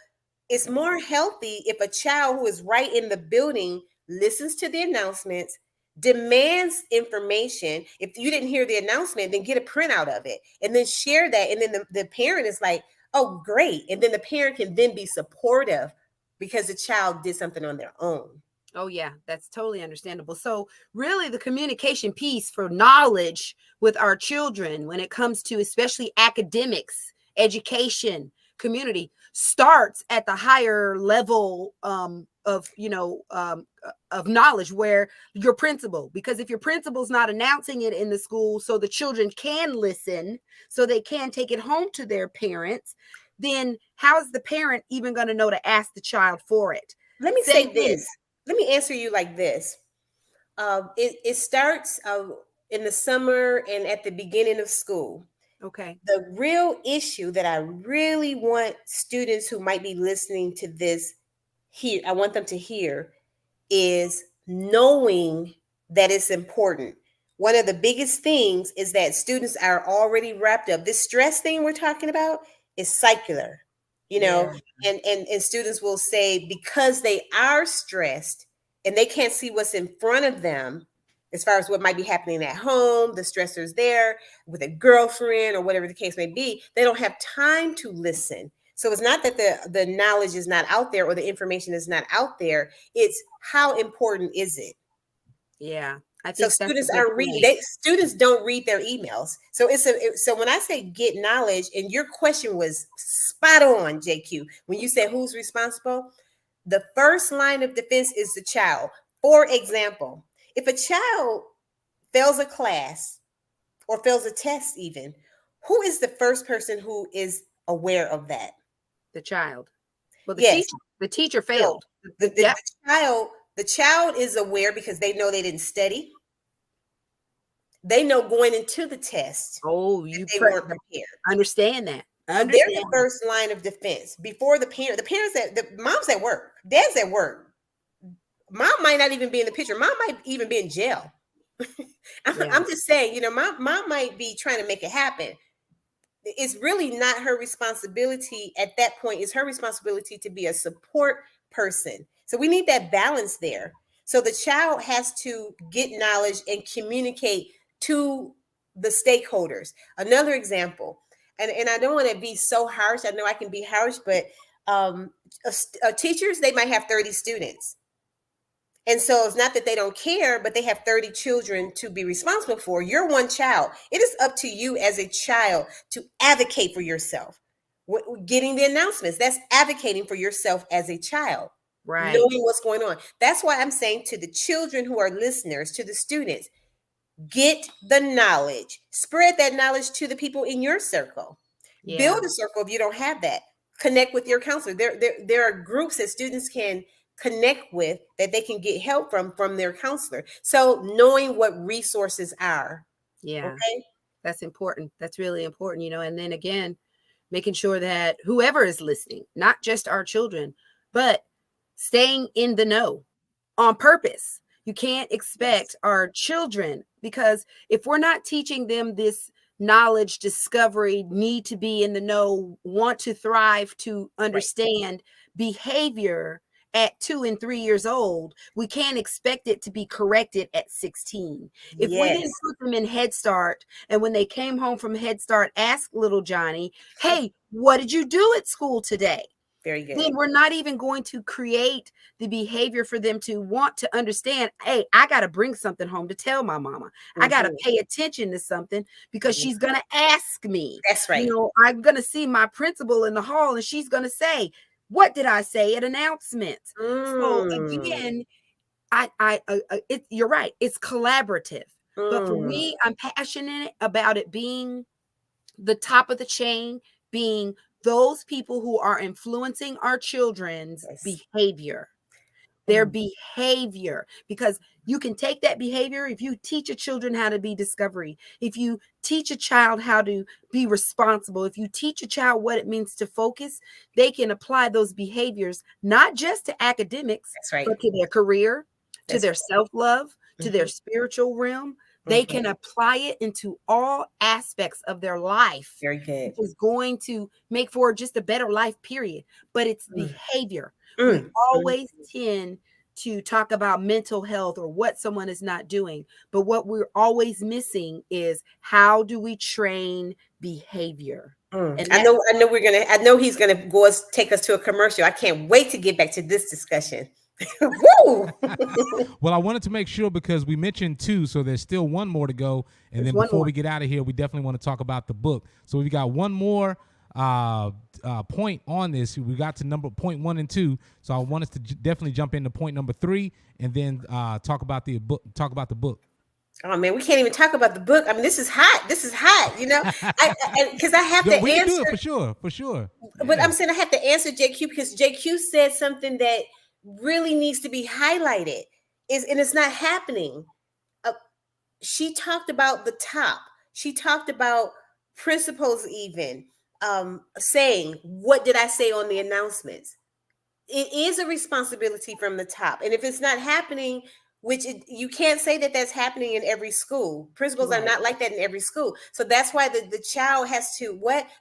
it's more healthy if a child who is right in the building listens to the announcements, demands information. If you didn't hear the announcement, then get a printout of it and then share that. And then the parent is like, oh, great. And then the parent can then be supportive because the child did something on their own. Oh, yeah, that's totally understandable. So really the communication piece for knowledge with our children when it comes to especially academics, education, community starts at the higher level of knowledge, where your principal, because if your principal's not announcing it in the school so the children can listen, so they can take it home to their parents, then how is the parent even going to know to ask the child for it? Let me say this. Let me answer you like this. It starts in the summer and at the beginning of school. Okay. The real issue that I really want students who might be listening to this hear, I want them to hear, is knowing that it's important. One of the biggest things is that students are already wrapped up. This stress thing we're talking about is secular, and students will say, because they are stressed and they can't see what's in front of them, as far as what might be happening at home, the stressors there with a girlfriend or whatever the case may be, they don't have time to listen. So it's not that the knowledge is not out there or the information is not out there. It's how important is it? Yeah. I So think students aren't reading. Students don't read their emails. So so when I say get knowledge, and your question was spot on, JQ, when you said who's responsible, the first line of defense is the child. For example, if a child fails a class or fails a test even, who is the first person who is aware of that? The child. Well, Yes. the teacher failed. The child is aware because they know they didn't study. They know going into the test. Oh, they weren't prepared. Understand that. So they're the first line of defense before the parent. The parents, the mom's at work, dad's at work. Mom might not even be in the picture. Mom might even be in jail. I'm just saying, mom might be trying to make it happen. It's really not her responsibility at that point. It's her responsibility to be a support person. So we need that balance there. So the child has to get knowledge and communicate to the stakeholders. Another example, and I don't want to be so harsh. I know I can be harsh, but teachers, they might have 30 students. And so it's not that they don't care, but they have 30 children to be responsible for. You're one child. It is up to you as a child to advocate for yourself. Getting the announcements, that's advocating for yourself as a child. Right. Knowing what's going on. That's why I'm saying to the children who are listeners, to the students, get the knowledge. Spread that knowledge to the people in your circle. Yeah. Build a circle if you don't have that. Connect with your counselor. There are groups that students can connect with that they can get help from their counselor. So knowing what resources are. Yeah. Okay. That's important. That's really important, and then again, making sure that whoever is listening, not just our children, but staying in the know on purpose. You can't expect our children, because if we're not teaching them this knowledge, discovery, need to be in the know, want to thrive, to understand behavior at 2 and 3 years old, we can't expect it to be corrected at 16. If we Yes. didn't put them in Head Start, and when they came home from Head Start, ask little Johnny, hey, what did you do at school today? Very good. Then we're not even going to create the behavior for them to want to understand, hey, I got to bring something home to tell my mama. I got to Mhm. pay attention to something because she's going to ask me. That's right. You know, I'm going to see my principal in the hall and she's going to say, what did I say at announcements? So again, you're right. It's collaborative. But for me, I'm passionate about it being the top of the chain, being those people who are influencing our children's behavior, their behavior, because you can take that behavior. If you teach a children how to be discovery, if you teach a child how to be responsible, if you teach a child what it means to focus, they can apply those behaviors, not just to academics, but to their career, to their self-love, to their spiritual realm. They can apply it into all aspects of their life. Very good. Which is going to make for just a better life, period. But it's behavior. We always tend to talk about mental health or what someone is not doing. But what we're always missing is how do we train behavior? And I know he's gonna take us to a commercial. I can't wait to get back to this discussion. Woo! Well, I wanted to make sure because we mentioned 2, so there's still one more to go. And There's then one before more. we get out of here, we definitely want to talk about the book. So we've got one more point on this. We got to point 1 and 2. So I want us to definitely jump into point number 3 and then talk about the book. Oh man, we can't even talk about the book. I mean, this is hot. You know, because I have to We can answer do it for sure. But I'm saying I have to answer JQ because JQ said something that really needs to be highlighted. And it's not happening. She talked about the top. She talked about principals even saying, what did I say on the announcements? It is a responsibility from the top. And if it's not happening, you can't say that that's happening in every school. Principals are not like that in every school. So that's why the child has to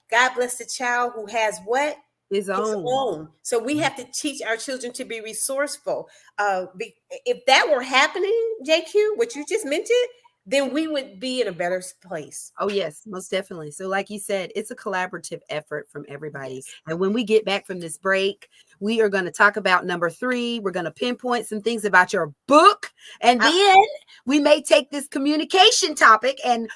God bless the child who has what? His own. So we have to teach our children to be resourceful. If that were happening, JQ, what you just mentioned, then we would be in a better place. Oh, yes, most definitely. So like you said, it's a collaborative effort from everybody. And when we get back from this break, we are going to talk about number 3. We're going to pinpoint some things about your book. And then we may take this communication topic and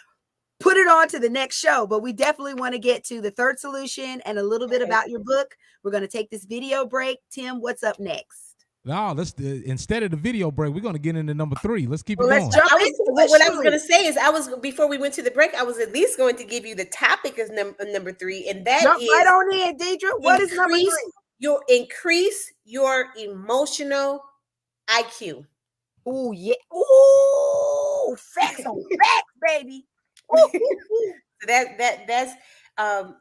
put it on to the next show. But we definitely want to get to the third solution and a little bit about your book. We're going to take this video break. Tim, what's up next? No, instead of the video break, we're going to get into number 3. Let's keep it going. Let's jump into what I was going to say is before we went to the break, I was at least going to give you the topic as number 3, and that jump is right on in, Dedra. What is number 3? Increase your emotional IQ. Oh yeah. Oh, facts on facts, baby. That's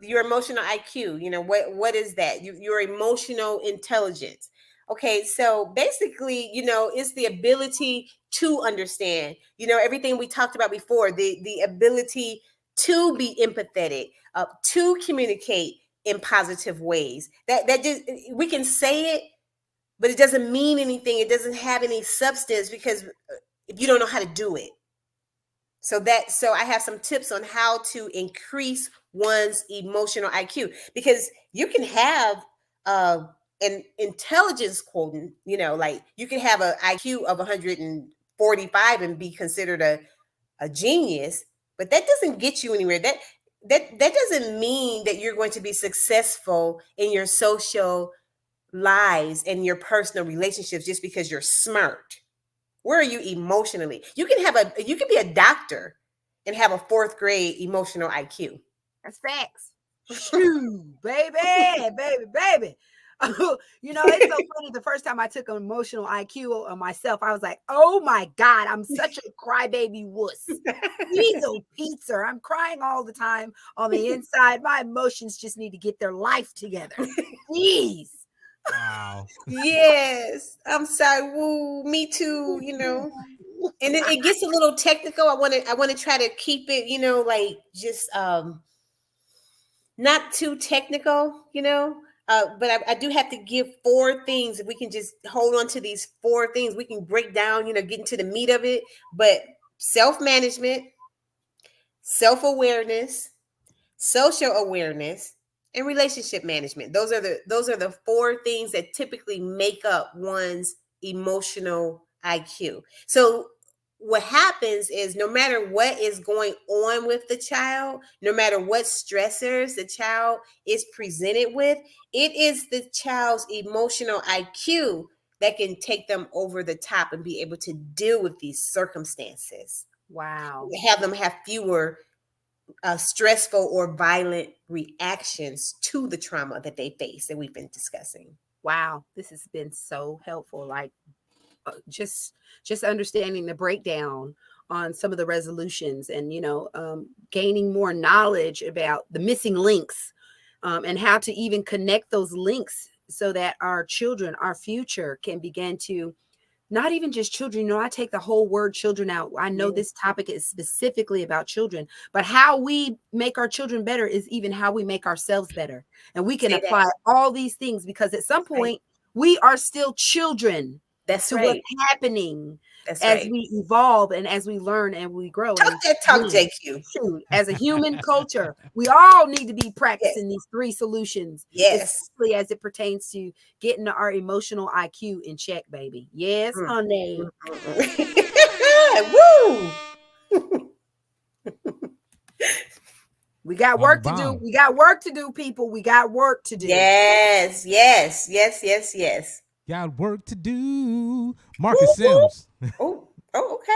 your emotional IQ. You know what is that? Your emotional intelligence. Okay, so basically, it's the ability to understand, everything we talked about before, the ability to be empathetic, to communicate in positive ways. That just, we can say it, but it doesn't mean anything. It doesn't have any substance because if you don't know how to do it. So I have some tips on how to increase one's emotional IQ, because you can have an intelligence quotient, like you can have an IQ of 145 and be considered a genius, but that doesn't get you anywhere. That doesn't mean that you're going to be successful in your social lives and your personal relationships just because you're smart. Where are you emotionally? You can be a doctor and have a 4th grade emotional IQ. That's facts. Shoo, baby. It's so funny. The first time I took an emotional IQ on myself, I was like, oh my God, I'm such a crybaby wuss. Diesel pizza. I'm crying all the time on the inside. My emotions just need to get their life together. Please. Wow. Yes. I'm sorry. Woo, me too, And it gets a little technical. I want to try to keep it, like just not too technical, But I do have to give 4 things. If we can just hold on to these 4 things, we can break down, get into the meat of it. But self-management, self-awareness, social awareness, and relationship management. Those are the 4 things that typically make up one's emotional IQ. So what happens is no matter what is going on with the child, no matter what stressors the child is presented with, it is the child's emotional IQ that can take them over the top and be able to deal with these circumstances. Wow. Have them have fewer stressful or violent reactions to the trauma that they face that we've been discussing. Wow, this has been so helpful. Like just understanding the breakdown on some of the resolutions, and gaining more knowledge about the missing links, and how to even connect those links so that our children, our future, can begin to, not even just children. I take the whole word children out. I know this topic is specifically about children, but how we make our children better is even how we make ourselves better. And we can apply all these things, because at some point we are still children. That's to right. what's happening That's as right. we evolve and as we learn and we grow. Talk that talk, JQ. Shoot, as a human culture, we all need to be practicing these 3 solutions. Yes. Especially as it pertains to getting our emotional IQ in check, baby. Yes, honey. Woo! We got work to do. We got work to do, people. We got work to do. Yes. Got work to do. Marcus Sims. Oh, okay.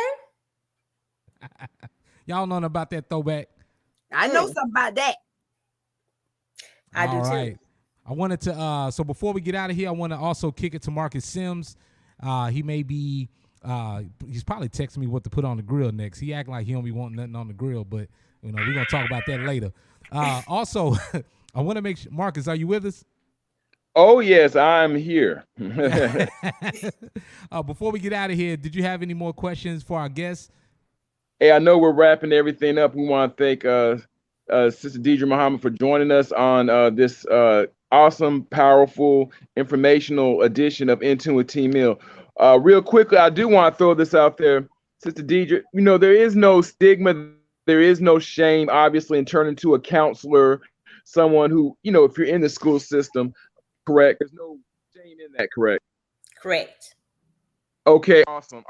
Y'all know about that throwback? I know something about that. I do too. Too. I wanted to so before we get out of here, I want to also kick it to Marcus Sims. He may be he's probably texting me what to put on the grill next. He act like he don't be wanting nothing on the grill, but we're gonna talk about that later. Also, I want to make sure, Marcus, are you with us? Oh, yes, I'm here. Before we get out of here, did you have any more questions for our guests? Hey, I know we're wrapping everything up. We want to thank Sister Dedra Muhammed for joining us on this awesome, powerful, informational edition of In Tune with Team Mill. Real quickly, I do want to throw this out there. Sister Dedra, there is no stigma, there is no shame, obviously, in turning to a counselor, someone who, if you're in the school system, correct? There's no shame in that, correct? Correct. Okay, awesome.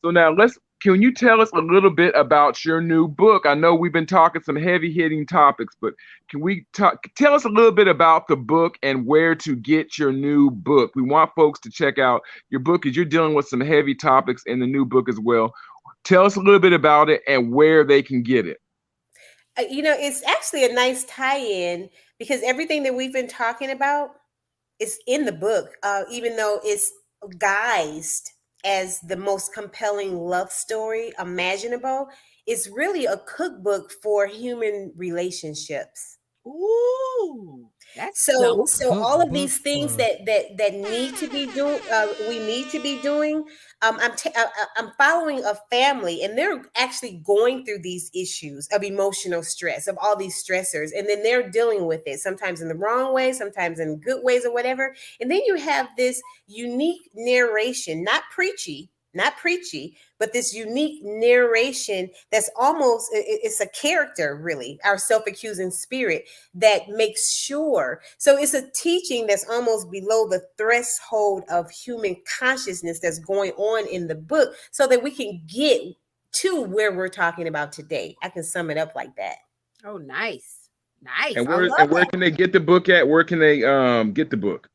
So now can you tell us a little bit about your new book? I know we've been talking some heavy hitting topics, but can we tell us a little bit about the book and where to get your new book? We want folks to check out your book because you're dealing with some heavy topics in the new book as well. Tell us a little bit about it and where they can get it. It's actually a nice tie-in because everything that we've been talking about is in the book, even though it's guised as the most compelling love story imaginable. It's really a cookbook for human relationships. Ooh, that's so all of these things that need to be doing, we need to be doing. I'm following a family, and they're actually going through these issues of emotional stress, of all these stressors, and then they're dealing with it sometimes in the wrong way, sometimes in good ways or whatever. And then you have this unique narration, not preachy, but this unique narration that's almost, it's a character, really, our self-accusing spirit that makes sure. So it's a teaching that's almost below the threshold of human consciousness that's going on in the book so that we can get to where we're talking about today. I can sum it up like that. Oh, nice. And where can they get the book at? Where can they get the book?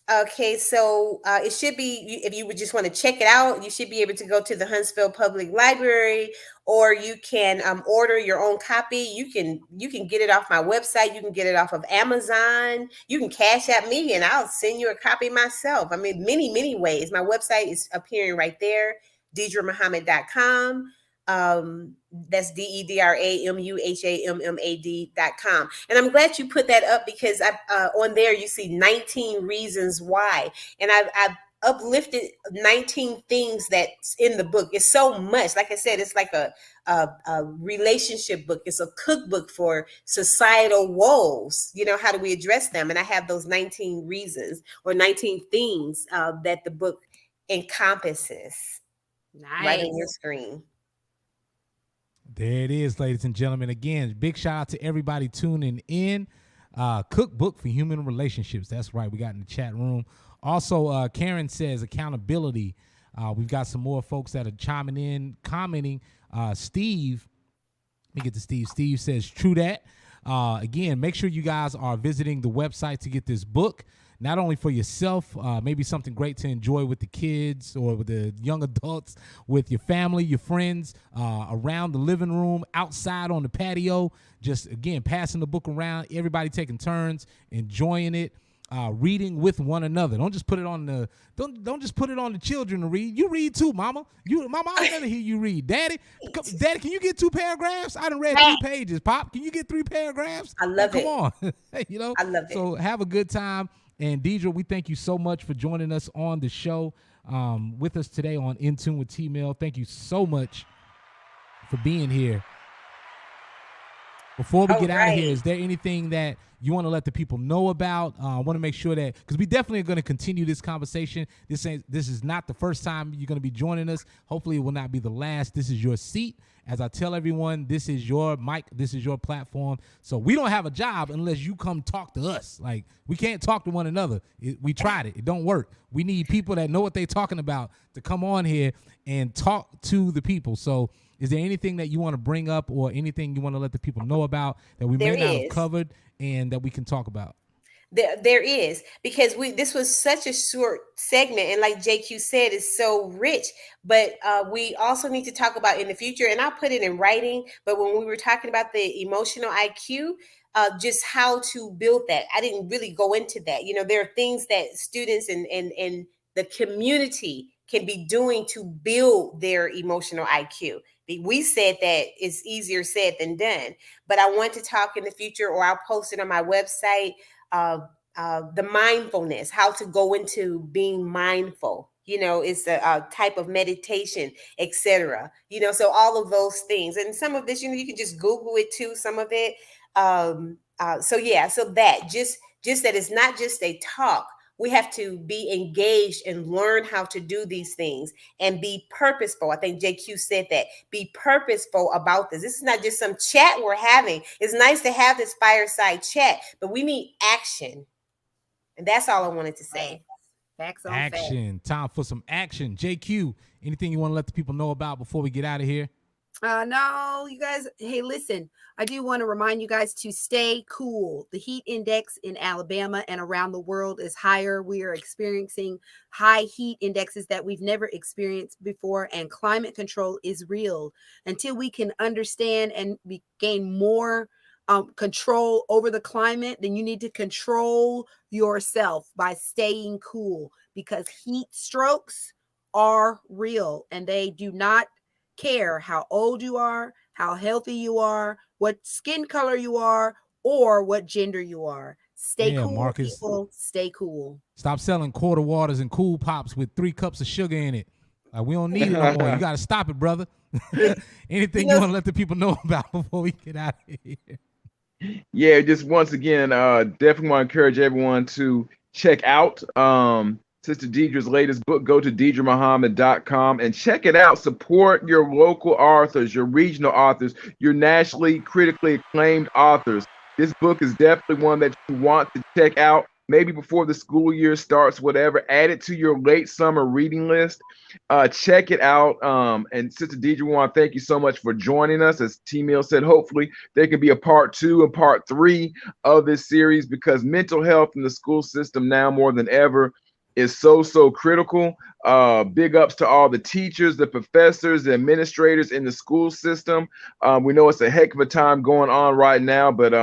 Okay, so it should be, if you would just want to check it out, you should be able to go to the Huntsville Public Library, or you can order your own copy. You can get it off my website. You can get it off of Amazon. You can cash at me and I'll send you a copy myself. I mean, many ways. My website is appearing right there, DedraMuhammed.com. That's DedraMuhammed.com. And I'm glad you put that up because on there you see 19 reasons why. And I've uplifted 19 things that's in the book. It's so much. Like I said, it's like a relationship book. It's a cookbook for societal woes. You know, how do we address them? And I have those 19 reasons or 19 things that the book encompasses right on your screen. There it is, ladies and gentlemen. Again, big shout out to everybody tuning in. Cookbook for Human Relationships. That's right. We got in the chat room. Also, Karen says accountability. We've got some more folks that are chiming in, commenting. Steve, let me get to Steve. Steve says, true that. Again, make sure you guys are visiting the website to get this book. Not only for yourself, maybe something great to enjoy with the kids or with the young adults, with your family, your friends, around the living room, outside on the patio. Just, again, passing the book around, everybody taking turns, enjoying it, reading with one another. Don't just put it on the don't just put it on the children to read. You read too, mama. Mama, I want to hear you read. Daddy, can you get 2 paragraphs? I done read 3 pages. Pop, can you get 3 paragraphs? I love it. Come on. I love it. So have a good time. And Dedra, we thank you so much for joining us on the show with us today on In Tune with T-Mail. Thank you so much for being here. Before we get out of here, is there anything that you want to let the people know about? I want to make sure that, because we definitely are going to continue this conversation. This is not the first time you're going to be joining us. Hopefully it will not be the last. This is your seat. As I tell everyone, this is your mic. This is your platform. So we don't have a job unless you come talk to us. Like, we can't talk to one another. We tried it. It don't work. We need people that know what they're talking about to come on here and talk to the people. So is there anything that you want to bring up or anything you want to let the people know about that we may not have covered and that we can talk about? There is, because this was such a short segment, and like JQ said, it's so rich, but we also need to talk about in the future, and I'll put it in writing, but when we were talking about the emotional IQ, just how to build that. I didn't really go into that. You know, there are things that students and the community can be doing to build their emotional IQ. We said that it's easier said than done, but I want to talk in the future, or I'll post it on my website. The mindfulness, how to go into being mindful, you know, it's a type of meditation, etc. You know, so all of those things, and some of this, you know, you can just Google it too, some of it. So that just that it's not just a talk. We have to be engaged and learn how to do these things and be purposeful. I think JQ said that. Be purposeful about this. This is not just some chat we're having. It's nice to have this fireside chat, but we need action. And that's all I wanted to say. Facts on action. Time for some action. JQ, anything you want to let the people know about before we get out of here? No, you guys. Hey, listen, I do want to remind you guys to stay cool. The heat index in Alabama and around the world is higher. We are experiencing high heat indexes that we've never experienced before, and climate control is real. Until we can understand and gain more control over the climate, then you need to control yourself by staying cool, because heat strokes are real and they do not care how old you are, how healthy you are, what skin color you are, or what gender you are. Stay cool, Marcus. People. Stay cool. Stop selling quarter waters and Cool Pops with 3 cups of sugar in it. We don't need it no more. You got to stop it, brother. Anything you want to let the people know about before we get out of here? Yeah, just once again, definitely want to encourage everyone to check out Sister Dedra's latest book. Go to DedraMuhammed.com and check it out. Support your local authors, your regional authors, your nationally critically acclaimed authors. This book is definitely one that you want to check out. Maybe before the school year starts, whatever. Add it to your late summer reading list. Check it out. And Sister Dedra, we want to thank you so much for joining us. As T-Mill said, hopefully there could be a part 2 and part 3 of this series, because mental health in the school system now more than ever is so critical. Big ups to all the teachers, the professors, the administrators in the school system. We know it's a heck of a time going on right now, but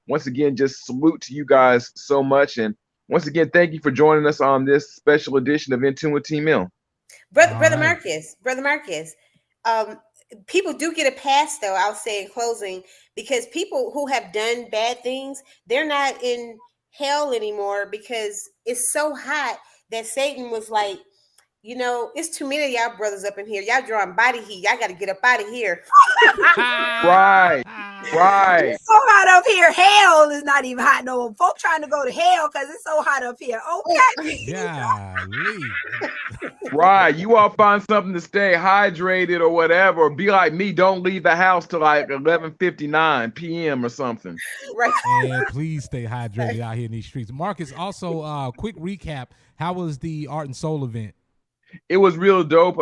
once again, just salute to you guys so much. And once again, thank you for joining us on this special edition of In Tune with T-Mill. Brother Marcus, people do get a pass, though, I'll say in closing, because people who have done bad things, they're not in hell anymore because it's so hot that Satan was like, you know, it's too many of y'all brothers up in here. Y'all drawing body heat. Y'all got to get up out of here. Right. It's so hot up here. Hell is not even hot no more. Folk trying to go to hell because it's so hot up here. Okay. Yeah. Right. You all find something to stay hydrated or whatever. Or be like me. Don't leave the house till like 11:59 p.m. or something. Right. And please stay hydrated out here in these streets. Marcus, also, quick recap. How was the Art and Soul event? It was real dope.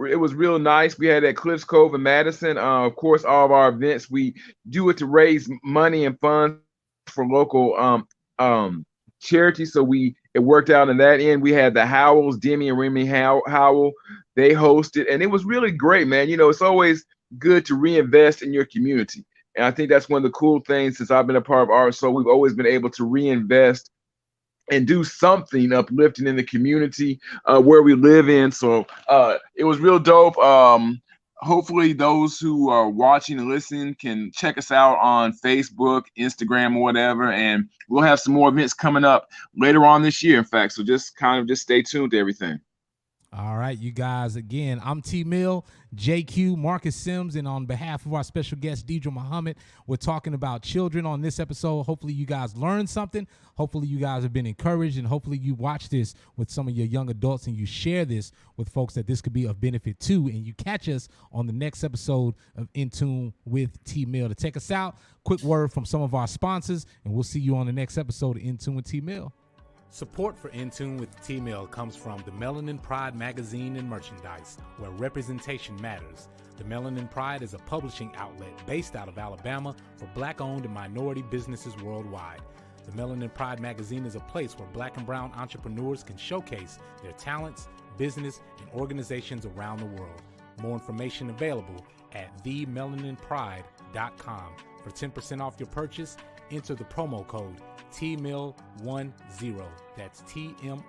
It was real nice. We had at Cliffs Cove in Madison. Of course, all of our events, we do it to raise money and funds for local charities. So it worked out in that end. We had the Howells, Demi and Remy Howell. They hosted, and it was really great, man. You know, it's always good to reinvest in your community. And I think that's one of the cool things since I've been a part of Art. So we've always been able to reinvest and do something uplifting in the community where we live in. So it was real dope. Hopefully those who are watching and listening can check us out on Facebook, Instagram, or whatever. And we'll have some more events coming up later on this year, in fact. So just stay tuned to everything. All right, you guys, again, I'm T-Mill, JQ, Marcus Sims, and on behalf of our special guest, Dedra Muhammed, we're talking about children on this episode. Hopefully you guys learned something. Hopefully you guys have been encouraged, and hopefully you watch this with some of your young adults and you share this with folks that this could be of benefit to, and you catch us on the next episode of In Tune with T-Mill. To take us out, quick word from some of our sponsors, and we'll see you on the next episode of In Tune with T-Mill. Support for In Tune with T-Mill comes from the Melanin Pride magazine and merchandise, where representation matters. The Melanin Pride is a publishing outlet based out of Alabama for Black-owned and minority businesses worldwide. The Melanin Pride magazine is a place where Black and brown entrepreneurs can showcase their talents, business, and organizations around the world. More information available at themelaninpride.com. For 10% off your purchase, enter the promo code TMILL10. That's TMILL10.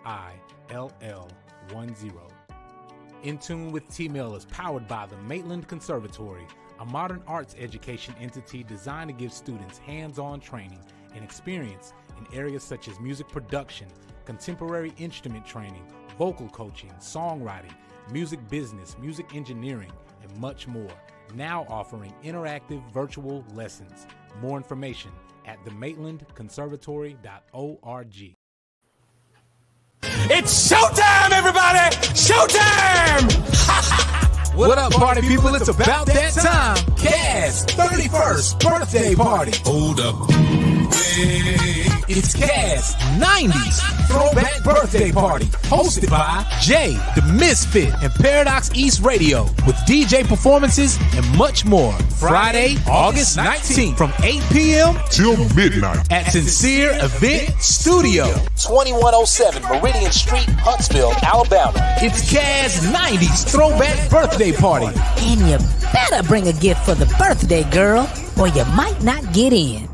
In Tune with T-Mill is powered by the Maitland Conservatory, a modern arts education entity designed to give students hands-on training and experience in areas such as music production, contemporary instrument training, vocal coaching, songwriting, music business, music engineering, and much more. Now offering interactive virtual lessons. More information at themaitlandconservatory.org. It's showtime, everybody! Showtime! What up, party people? It's about that time. Kaz 31st birthday party. Hold up. It's Kaz 90s throwback birthday party, hosted by Jay, the Misfit, and Paradox East Radio, with DJ performances and much more. Friday, August 19th, from 8 p.m. till midnight at Sincere Event Studio, 2107 Meridian Street, Huntsville, Alabama. It's Kaz 90s throwback birthday party. And you better bring a gift for the birthday girl, or you might not get in.